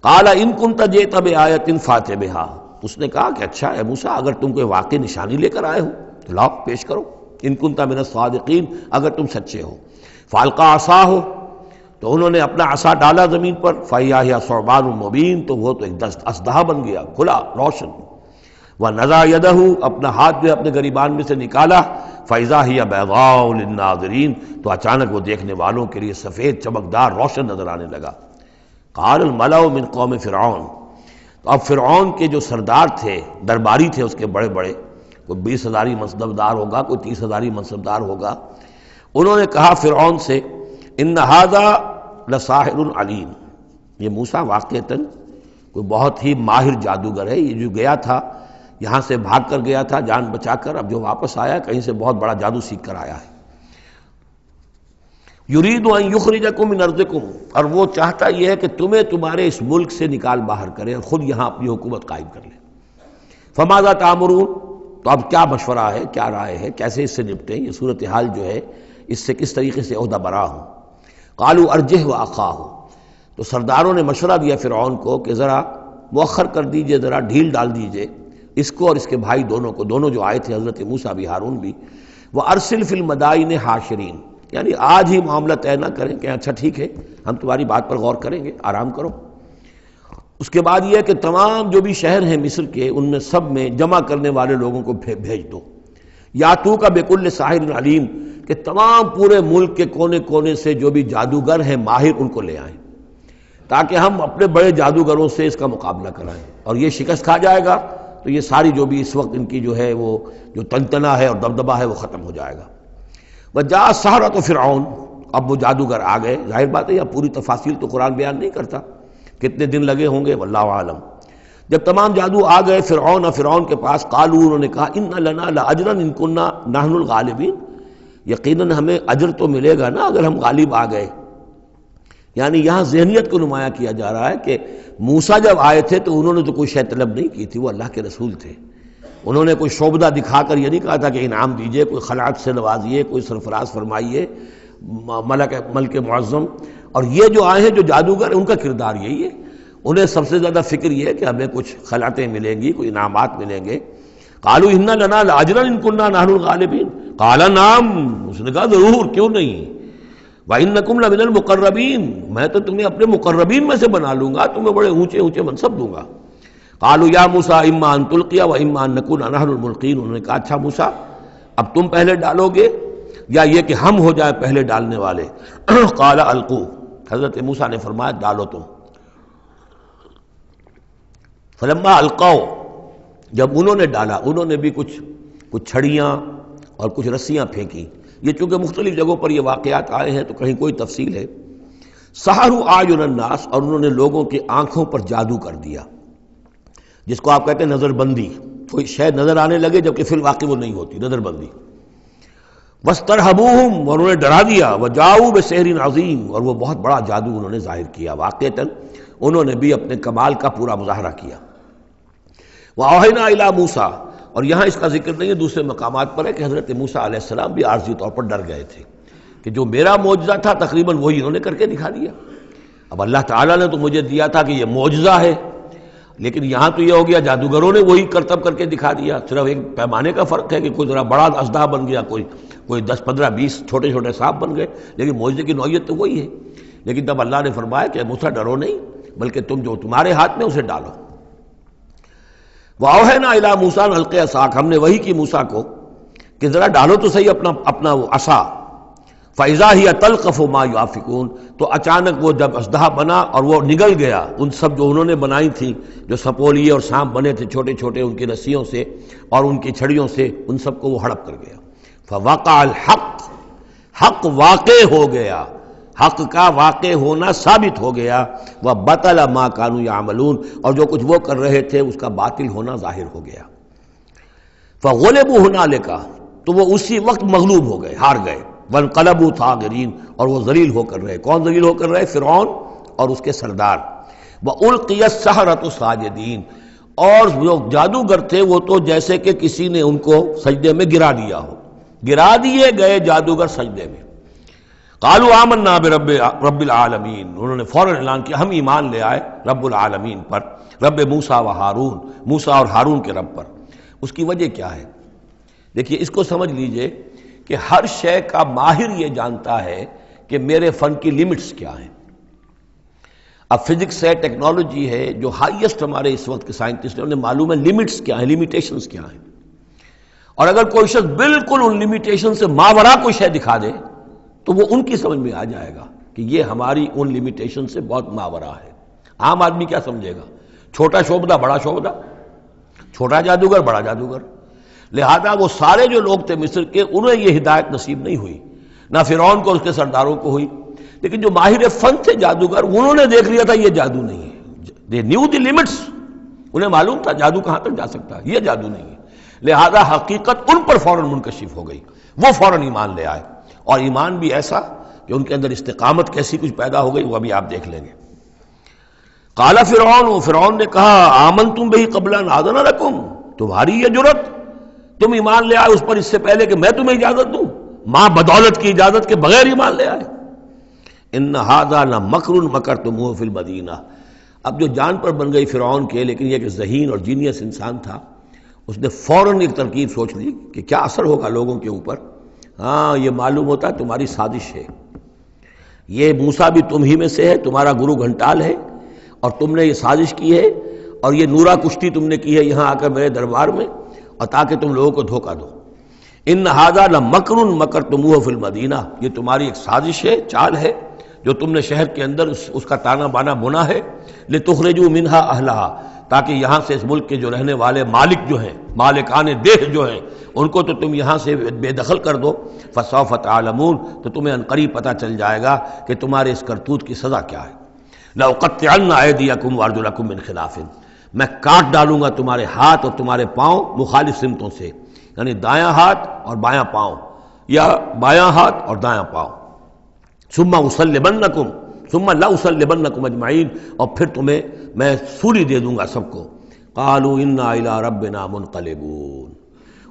قال ان کنت جئت بآیۃ فأت بہا، اس نے کہا کہ اچھا ہے موسیٰ، اگر تم کوئی واقعی نشانی لے کر آئے ہو تو لاؤ پیش کرو، ان کنت من الصادقین، اگر تم سچے ہو۔ فالقى عصاہ، تو انہوں نے اپنا عصا ڈالا زمین پر، فإذا ہی ثعبان مبین، تو وہ تو ایک اسدحہ بن گیا، کھلا روشن۔ ونزع یدہ، اپنا ہاتھ جو ہے اپنے گریبان میں سے نکالا، فإذا ہی بیضاء للناظرین، تو اچانک وہ دیکھنے والوں کے لیے سفید چمکدار روشن نظر آنے لگا۔ قال الملأ من قوم فرعون، تو اب فرعون کے جو سردار تھے، درباری تھے اس کے بڑے بڑے، کوئی 20,000 منصبدار ہوگا، کوئی 30,000 منصبدار ہوگا، انہوں نے کہا فرعون سے ان ھذا لساحر علیم، یہ موسیٰ واقعتاً کوئی بہت ہی ماہر جادوگر ہے، یہ جو گیا تھا یہاں سے بھاگ کر گیا تھا جان بچا کر، اب جو واپس آیا کہیں سے بہت بڑا جادو سیکھ کر آیا ہے۔ یرید ان یخرجکم من ارضکم، اور وہ چاہتا یہ ہے کہ تمہیں تمہارے اس ملک سے نکال باہر کرے اور خود یہاں اپنی حکومت قائم کر لے۔ فماذا تأمرون، تو اب کیا مشورہ ہے، کیا رائے ہے، کیسے اس سے نپٹیں، یہ صورتحال جو ہے اس سے کس طریقے سے عہدہ برا ہوں۔ قالوا ارجہ واخاہ، تو سرداروں نے مشورہ دیا فرعون کو کہ ذرا مؤخر کر دیجئے، ذرا ڈھیل ڈال دیجئے اس کو اور اس کے بھائی دونوں کو، دونوں جو آئے تھے حضرت موسیٰ بھی ہارون بھی۔ وارسل فی المدائن حاشرین، یعنی آج ہی معاملہ طے نہ کریں کہ اچھا ٹھیک ہے ہم تمہاری بات پر غور کریں گے، آرام کرو۔ اس کے بعد یہ ہے کہ تمام جو بھی شہر ہیں مصر کے، ان میں سب میں جمع کرنے والے لوگوں کو بھیج دو، یاتوک بکل ساحر علیم، کہ تمام پورے ملک کے کونے کونے سے جو بھی جادوگر ہیں ماہر ان کو لے آئیں، تاکہ ہم اپنے بڑے جادوگروں سے اس کا مقابلہ کرائیں، اور یہ شکست کھا جائے گا تو یہ ساری جو بھی اس وقت ان کی جو ہے وہ جو تنتنا ہے اور دبدبہ ہے وہ ختم ہو جائے گا۔ وجاء السحرۃ فرعون، اب وہ جادوگر آ گئے، ظاہر بات ہے یہ پوری تفاصیل تو قرآن بیان نہیں کرتا، کتنے دن لگے ہوں گے واللہ عالم۔ جب تمام جادو آ گئے فرعون کے پاس، قالوا، انہوں نے کہا ان لنا لاجرا ان کنا نحن الغالبین، یقیناً ہمیں اجر تو ملے گا نا اگر ہم غالب آ گئے۔ یعنی یہاں ذہنیت کو نمایاں کیا جا رہا ہے کہ موسیٰ جب آئے تھے تو انہوں نے تو کوئی شے طلب نہیں کی تھی، وہ اللہ کے رسول تھے، انہوں نے کوئی شعبدہ دکھا کر یہ نہیں کہا تھا کہ انعام دیجئے، کوئی خلعت سے نوازیے، کوئی سرفراز فرمائیے، ملک معظم۔ اور یہ جو آئے ہیں جو جادوگر، ان کا کردار یہی ہے، انہیں سب سے زیادہ فکر یہ ہے کہ ہمیں کچھ خلعتیں ملیں گی، کوئی انعامات ملیں گے۔ قالوا ان لنا لاجرا ان كنا نحن الغالبین، قال نعم، اس نے کہا ضرور، کیوں نہیں، وانکم لمن المقربین، میں تو تمہیں اپنے مقربین میں سے بنا لوں گا، تمہیں بڑے اونچے اونچے منصب دوں گا۔ قالوا یا موسیٰ اما ان تلقی و اما ان نکون نحن الملقین، انہوں نے کہا اچھا موسیٰ اب تم پہلے ڈالو گے یا یہ کہ ہم ہو جائے پہلے ڈالنے والے؟ قال القوا، حضرت موسیٰ نے فرمایا ڈالو تم۔ فلما القوا، جب انہوں نے ڈالا، انہوں نے بھی کچھ چھڑیاں اور کچھ رسیاں پھینکی، یہ چونکہ مختلف جگہوں پر یہ واقعات آئے ہیں تو کہیں کوئی تفصیل ہے۔ سحروا اعین الناس، اور انہوں نے لوگوں کی آنکھوں پر جادو کر دیا، جس کو آپ کہتے ہیں نظر بندی، کوئی شے نظر آنے لگے جبکہ فی الواقع وہ نہیں ہوتی، نظر بندی۔ واسترہبوہم، اور انہوں نے ڈرا دیا، وجاؤوا بسحر عظیم، اور وہ بہت بڑا جادو انہوں نے ظاہر کیا، واقعتاً انہوں نے بھی اپنے کمال کا پورا مظاہرہ کیا۔ وَأَوْحَيْنَا إِلَىٰ مُوسَىٰ، اور یہاں اس کا ذکر نہیں ہے، دوسرے مقامات پر ہے کہ حضرت موسیٰ علیہ السلام بھی عارضی طور پر ڈر گئے تھے کہ جو میرا معجزہ تھا تقریباً وہی انہوں نے کر کے دکھا دیا۔ اب اللہ تعالیٰ نے تو مجھے دیا تھا کہ یہ معجزہ ہے، لیکن یہاں تو یہ ہو گیا جادوگروں نے وہی کرتب کر کے دکھا دیا، صرف ایک پیمانے کا فرق ہے کہ کوئی ذرا بڑا اژدہا بن گیا، کوئی 10 15 20 چھوٹے چھوٹے سانپ بن گئے، لیکن معجزے کی نوعیت تو وہی ہے۔ لیکن تب اللہ نے فرمایا کہ موسیٰ ڈرو نہیں، بلکہ تم جو تمہارے ہاتھ میں اسے ڈالو۔ وَأَوْحَيْنَا إِلَىٰ مُوسَىٰ أَنْ أَلْقِ عَصَاكَ، ہم نے وہی کی موسیٰ کو کہ ذرا ڈالو تو صحیح اپنا وہ عصا۔ فَإِذَا هِيَ تَلْقَفُ مَا يَأْفِكُونَ، تو اچانک وہ جب اژدہا بنا اور وہ نگل گیا ان سب جو انہوں نے بنائی تھیں، جو سپولیے اور سانپ بنے تھے چھوٹے چھوٹے، ان کی رسیوں سے اور ان کی چھڑیوں سے، ان سب کو وہ ہڑپ کر گیا۔ فَوَقَعَ الْحَقُّ، حق واقع ہو گیا، حق کا واقع ہونا ثابت ہو گیا۔ وَبَطَلَ مَا كَانُوا يَعْمَلُونَ، اور جو کچھ وہ کر رہے تھے اس کا باطل ہونا ظاہر ہو گیا۔ فَغُلِبُوا هُنَالِكَ، تو وہ اسی وقت مغلوب ہو گئے، ہار گئے۔ وانقلبوا صاغرین، اور وہ ذلیل ہو کر رہے۔ کون ذلیل ہو کر رہے؟ فرعون اور اس کے سردار۔ وَأُلْقِيَ السَّحَرَةُ ساجدین، اور جو جادوگر تھے وہ تو جیسے کہ کسی نے ان کو سجدے میں گرا دیا ہو، گرا دیے گئے جادوگر سجدے میں۔ قالوا آمنا برب العالمین، انہوں نے فوراً اعلان کیا ہم ایمان لے آئے رب العالمین پر، رب موسیٰ و ہارون، موسیٰ اور ہارون کے رب پر۔ اس کی وجہ کیا ہے؟ دیکھیے اس کو سمجھ لیجئے کہ ہر شے کا ماہر یہ جانتا ہے کہ میرے فن کی لیمٹس کیا ہیں۔ اب فزکس ہے، ٹیکنالوجی ہے، جو ہائیسٹ ہمارے اس وقت کے سائنٹسٹ ہیں انہیں معلوم ہے لیمٹس کیا ہیں، لیمیٹیشنز کیا ہیں، اور اگر کوئی شخص بالکل ان لیمیٹیشن سے ماورا کوئی شے دکھا دے تو وہ ان کی سمجھ میں آ جائے گا کہ یہ ہماری ان لیمیٹیشن سے بہت ماورا ہے۔ عام آدمی کیا سمجھے گا؟ چھوٹا شعبدہ بڑا شعبدہ، چھوٹا جادوگر بڑا جادوگر۔ لہذا وہ سارے جو لوگ تھے مصر کے، انہیں یہ ہدایت نصیب نہیں ہوئی، نہ فرعون کو اس کے سرداروں کو ہوئی، لیکن جو ماہر فن تھے جادوگر انہوں نے دیکھ لیا تھا یہ جادو نہیں ہے، they knew the limits، انہیں معلوم تھا جادو کہاں تک جا سکتا ہے، یہ جادو نہیں ہے۔ لہذا حقیقت ان پر فوراً منکشف ہو گئی، وہ فوراً ایمان لے آئے، اور ایمان بھی ایسا کہ ان کے اندر استقامت کیسی کچھ پیدا ہو گئی وہ ابھی آپ دیکھ لیں گے۔ قال فرعون، فرعون نے کہا آمنتم بہ قبل ان آذن لکم، تمہاری یہ جرت، تم ایمان لے آئے اس پر اس سے پہلے کہ میں تمہیں اجازت دوں، ماں بدولت کی اجازت کے بغیر ایمان لے آئے۔ ان ھذا لمکر مکرتموہ فی المدینہ، اب جو جان پر بن گئی فرعون کے، لیکن یہ کہ ذہین اور جینیس انسان تھا، اس نے فوراً ایک ترکیب سوچ لی کہ کیا اثر ہوگا لوگوں کے اوپر۔ ہاں یہ معلوم ہوتا ہے تمہاری سازش ہے، یہ موسیٰ بھی تم ہی میں سے ہے، تمہارا گرو گھنٹال ہے، اور تم نے یہ سازش کی ہے، اور یہ نورا کشتی تم نے کی ہے یہاں آ کر میرے دربار میں، اور تاکہ تم لوگوں کو دھوکہ دو۔ ان ھذا لمکر مکرتموہ فی المدینہ، یہ تمہاری ایک سازش ہے، چال ہے جو تم نے شہر کے اندر اس کا تانا بانا بنا ہے، لتخرجوا منہا اہلہا، تاکہ یہاں سے اس ملک کے جو رہنے والے مالک جو ہیں، مالکان دیہ جو ہیں، ان کو تو تم یہاں سے بے دخل کر دو۔ فسوف تعلمون، تو تمہیں عنقریب پتہ چل جائے گا کہ تمہارے اس کرتوت کی سزا کیا ہے۔ لأقطعن ایدیکم وارجلکم من خلاف، میں کاٹ ڈالوں گا تمہارے ہاتھ اور تمہارے پاؤں مخالف سمتوں سے، یعنی دایاں ہاتھ اور بایاں پاؤں، یا بایاں ہاتھ اور دایاں پاؤں۔ ثم اصلبنکم ثم لاصلبنکم اجمعین، اور پھر تمہیں میں سولی دے دوں گا سب کو۔ قالوا انا الی ربنا منقلبون،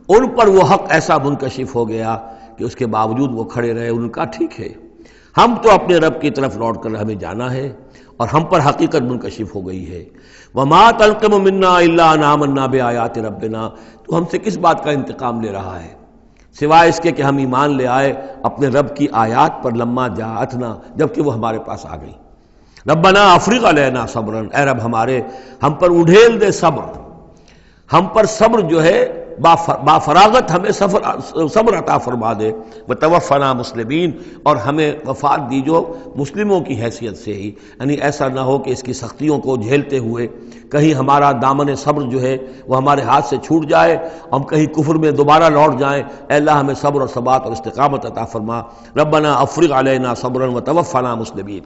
ان پر وہ حق ایسا منکشف ہو گیا کہ اس کے باوجود وہ کھڑے رہے، ان کا ٹھیک ہے ہم تو اپنے رب کی طرف لوٹ کر ہمیں جانا ہے، اور ہم پر حقیقت منکشف ہو گئی ہے۔ وما تنقم منا الا ان آمنا بآیات ربنا، تو ہم سے کس بات کا انتقام لے رہا ہے سوائے اس کے کہ ہم ایمان لے آئے اپنے رب کی آیات پر، لما جاءتنا، جبکہ وہ ہمارے پاس آ گئی۔ ربنا افرغ علینا صبرا، اے رب ہمارے ہم پر اڈھیل دے صبر، ہم پر صبر جو ہے با فراغت ہمیں صبر عطا فرما دے، وتوفنا مسلمین، اور ہمیں وفات دیجو مسلموں کی حیثیت سے ہی، یعنی ایسا نہ ہو کہ اس کی سختیوں کو جھیلتے ہوئے کہیں ہمارا دامن صبر جو ہے وہ ہمارے ہاتھ سے چھوٹ جائے، ہم کہیں کفر میں دوبارہ لوٹ جائیں۔ اے اللہ ہمیں صبر اور ثبات اور استقامت عطا فرما۔ ربنا افرغ علینا صبرا وتوفنا مسلمین۔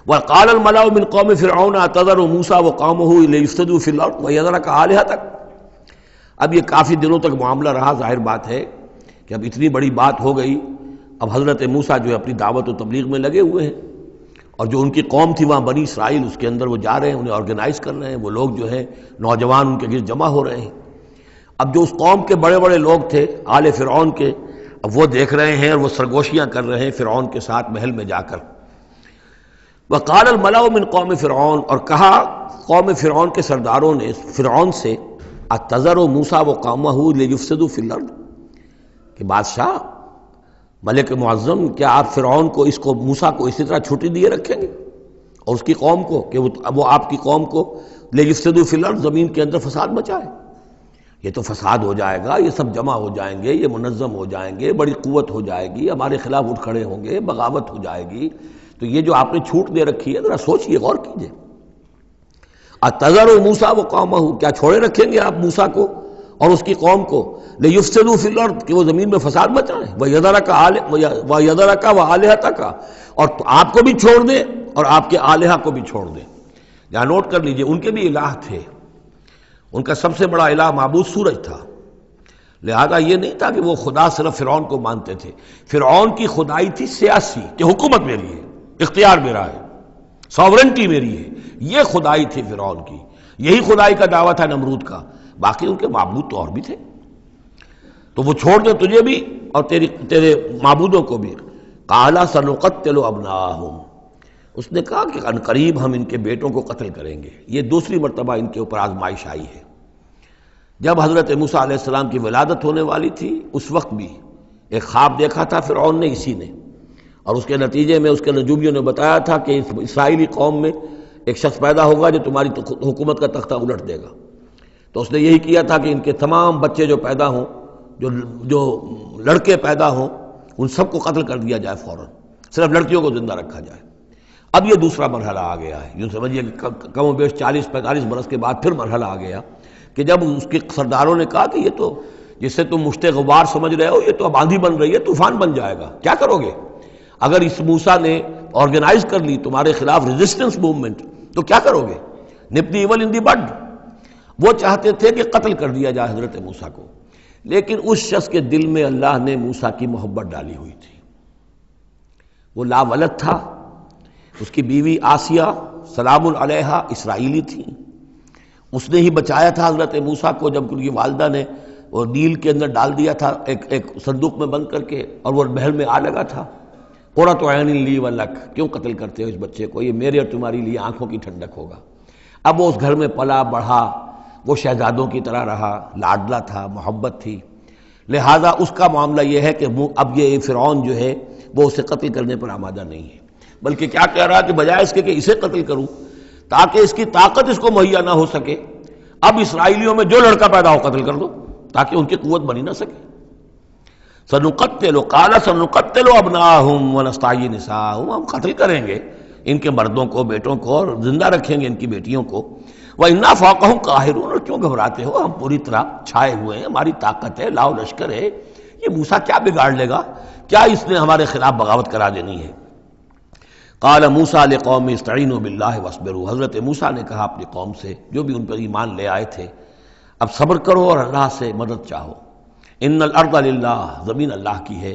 وقال الملأ من قوم فرعون اتذر موسیٰ وقومه ليفسدوا في الارض ويذرك آلهتك۔ اب یہ کافی دنوں تک معاملہ رہا، ظاہر بات ہے کہ اب اتنی بڑی بات ہو گئی، اب حضرت موسیٰ جو ہے اپنی دعوت و تبلیغ میں لگے ہوئے ہیں، اور جو ان کی قوم تھی وہاں بنی اسرائیل، اس کے اندر وہ جا رہے ہیں، انہیں آرگنائز کر رہے ہیں، وہ لوگ جو ہیں نوجوان ان کے گرد جمع ہو رہے ہیں۔ اب جو اس قوم کے بڑے بڑے لوگ تھے آل فرعون کے، اب وہ دیکھ رہے ہیں اور وہ سرگوشیاں کر رہے ہیں فرعون کے ساتھ محل میں جا کر۔ وقال الملأ من قوم فرعون، اور کہا قوم فرعون کے سرداروں نے فرعون سے، اتذر موسیٰ وقومه لیفسدوا فی الارض، کہ بادشاہ ملک معظم کیا آپ فرعون کو اس کو موسیٰ کو اسی طرح چھٹی دیے رکھیں گے اور اس کی قوم کو کہ وہ آپ کی قوم کو لیفسدوا فی الارض، زمین کے اندر فساد مچائے؟ یہ تو فساد ہو جائے گا، یہ سب جمع ہو جائیں گے، یہ منظم ہو جائیں گے، بڑی قوت ہو جائے گی، ہمارے خلاف اٹھ کھڑے ہوں گے، بغاوت ہو جائے گی، تو یہ جو آپ نے چھوٹ دے رکھی ہے ذرا سوچئے، غور کیجئے۔ اتذر موسیٰ وقومہ، کیا چھوڑے رکھیں گے آپ موسیٰ کو اور اس کی قوم کو، لیفسدوا فی الارض، کہ وہ زمین میں فساد مچائیں، وَيَذَرَكَ وَآلِهَتَكَ، اور آپ کو بھی چھوڑ دیں اور آپ کے آلہہ کو بھی چھوڑ دیں۔ یہاں نوٹ کر لیجئے ان کے بھی الہ تھے، ان کا سب سے بڑا الہ معبود سورج تھا، لہذا یہ نہیں تھا کہ وہ خدا صرف فرعون کو مانتے تھے، فرعون کی خدائی تھی سیاسی، کہ حکومت میری ہے، اختیار میرا ہے، ساورنٹی میری ہے، یہ خدائی تھی فرعون کی، یہی خدائی کا دعویٰ تھا نمرود کا، باقی ان کے معبود تو اور بھی تھے، تو وہ چھوڑ دے تجھے بھی اور تیرے معبودوں کو بھی۔ قال سنقتل ابناءہم، اس نے کہا کہ عنقریب ہم ان کے بیٹوں کو قتل کریں گے۔ یہ دوسری مرتبہ ان کے اوپر آزمائش آئی ہے۔ جب حضرت موسیٰ علیہ السلام کی ولادت ہونے والی تھی اس وقت بھی ایک خواب دیکھا تھا فرعون نے، اسی نے، اور اس کے نتیجے میں اس کے نجومیوں نے بتایا تھا کہ اس اسرائیلی قوم میں ایک شخص پیدا ہوگا جو تمہاری حکومت کا تختہ الٹ دے گا۔ تو اس نے یہی کیا تھا کہ ان کے تمام بچے جو پیدا ہوں، جو لڑکے پیدا ہوں، ان سب کو قتل کر دیا جائے فوراً، صرف لڑکیوں کو زندہ رکھا جائے۔ اب یہ دوسرا مرحلہ آ گیا ہے، یوں سمجھیے کہ کم و بیش 40-45 برس کے بعد پھر مرحلہ آ گیا کہ جب اس کے سرداروں نے کہا کہ یہ تو جسے تم مشت غبار سمجھ رہے ہو، یہ تو اب آندھی بن رہی ہے، طوفان بن جائے گا، کیا کرو گے؟ اگر اس موسیٰ نے آرگنائز کر لی تمہارے خلاف ریزسٹنس موومنٹ تو کیا کرو گے؟ نپ دی ایول ان دی بڈ۔ وہ چاہتے تھے کہ قتل کر دیا جائے حضرت موسیٰ کو، لیکن اس شخص کے دل میں اللہ نے موسیٰ کی محبت ڈالی ہوئی تھی۔ وہ لا ولد تھا، اس کی بیوی آسیہ سلام علیہا اسرائیلی تھی، اس نے ہی بچایا تھا حضرت موسیٰ کو جب ان کی والدہ نے وہ نیل کے اندر ڈال دیا تھا ایک صندوق میں بند کر کے، اور وہ محل میں آ لگا تھا۔ قرۃ عین لی ولک، کیوں قتل کرتے ہو اس بچے کو؟ یہ میرے اور تمہاری لیے آنکھوں کی ٹھنڈک ہوگا۔ اب وہ اس گھر میں پلا بڑھا، وہ شہزادوں کی طرح رہا، لاڈلا تھا، محبت تھی، لہذا اس کا معاملہ یہ ہے کہ اب یہ فرعون جو ہے وہ اسے قتل کرنے پر آمادہ نہیں ہے، بلکہ کیا کہہ رہا کہ بجائے اس کے کہ اسے قتل کروں تاکہ اس کی طاقت اس کو مہیا نہ ہو سکے، اب اسرائیلیوں میں جو لڑکا پیدا ہو قتل کر دو تاکہ ان کی قوت بنی نہ سکے۔ سنقتل قال سنقتل ابناءہم ونستحیی نساءہم، ہم قتل کریں گے ان کے مردوں کو، بیٹوں کو، اور زندہ رکھیں گے ان کی بیٹیوں کو۔ وَإِنَّا فَوْقَهُمْ قَاهِرُونَ، اور کیوں گھبراتے ہو؟ ہم پوری طرح چھائے ہوئے ہیں، ہماری طاقت ہے، لاؤ لشکر ہے، یہ موسیٰ کیا بگاڑ لے گا؟ کیا اس نے ہمارے خلاف بغاوت کرا دینی ہے؟ قال موسیٰ لقوم استعینوا باللہ واصبروا، حضرت موسیٰ نے کہا اپنی قوم سے جو بھی ان پر ایمان لے آئے تھے، اب صبر کرو اور اللہ سے مدد چاہو۔ ان الارض للہ، زمین اللہ کی ہے،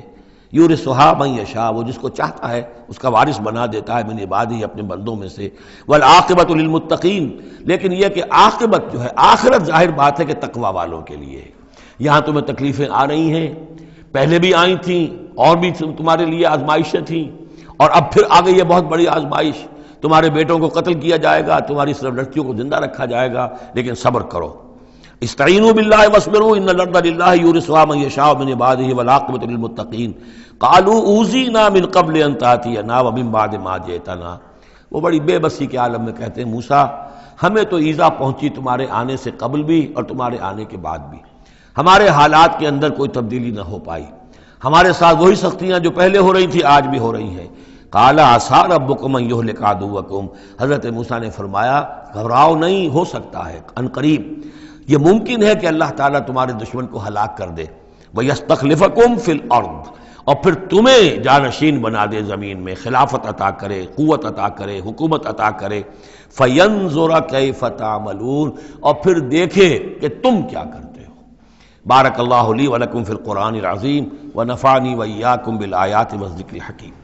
یورثھا من یشاء، وہ جس کو چاہتا ہے اس کا وارث بنا دیتا ہے، من عبادہ، اپنے بندوں میں سے، والعاقبۃ للمتقین، لیکن یہ کہ عاقبت جو ہے، آخرت ظاہر بات ہے کہ تقوی والوں کے لیے ہے۔ یہاں تمہیں تکلیفیں آ رہی ہیں، پہلے بھی آئی تھیں اور بھی تمہارے لیے آزمائشیں تھیں، اور اب پھر آ گئی ہے بہت بڑی آزمائش، تمہارے بیٹوں کو قتل کیا جائے گا، تمہاری صرف لڑکیوں کو زندہ رکھا جائے گا، لیکن صبر کرو۔ استعینوا باللہ واصبروا ان الارض للہ یورثھا من یشاء من عبادہ والعاقبۃ للمتقین قالوا اوذینا من قبل ان تأتینا ومن بعد ما جئتنا، وہ بڑی بے بسی کے عالم میں کہتے ہیں موسیٰ ہمیں تو ایذا پہنچی تمہارے آنے سے قبل بھی اور تمہارے آنے کے بعد بھی، ہمارے حالات کے اندر کوئی تبدیلی نہ ہو پائی، ہمارے ساتھ وہی سختیاں جو پہلے ہو رہی تھی آج بھی ہو رہی ہیں۔ قال عسیٰ ربکم ان یہلک عدوکم، حضرت موسیٰ نے فرمایا گھبراؤ نہیں، ہو سکتا ہے عنقریب یہ ممکن ہے کہ اللہ تعالیٰ تمہارے دشمن کو ہلاک کر دے، وَيَسْتَخْلِفَكُمْ فِي الْأَرْضِ، اور پھر تمہیں جانشین بنا دے زمین میں، خلافت عطا کرے، قوت عطا کرے، حکومت عطا کرے، فَيَنْظُرَ كَيْفَ تَعْمَلُونَ، اور پھر دیکھے کہ تم کیا کرتے ہو۔ بارک اللہ لی ولکم فی القرآن العظیم ونفعنی وإیاکم بالآیات والذکر الحکیم۔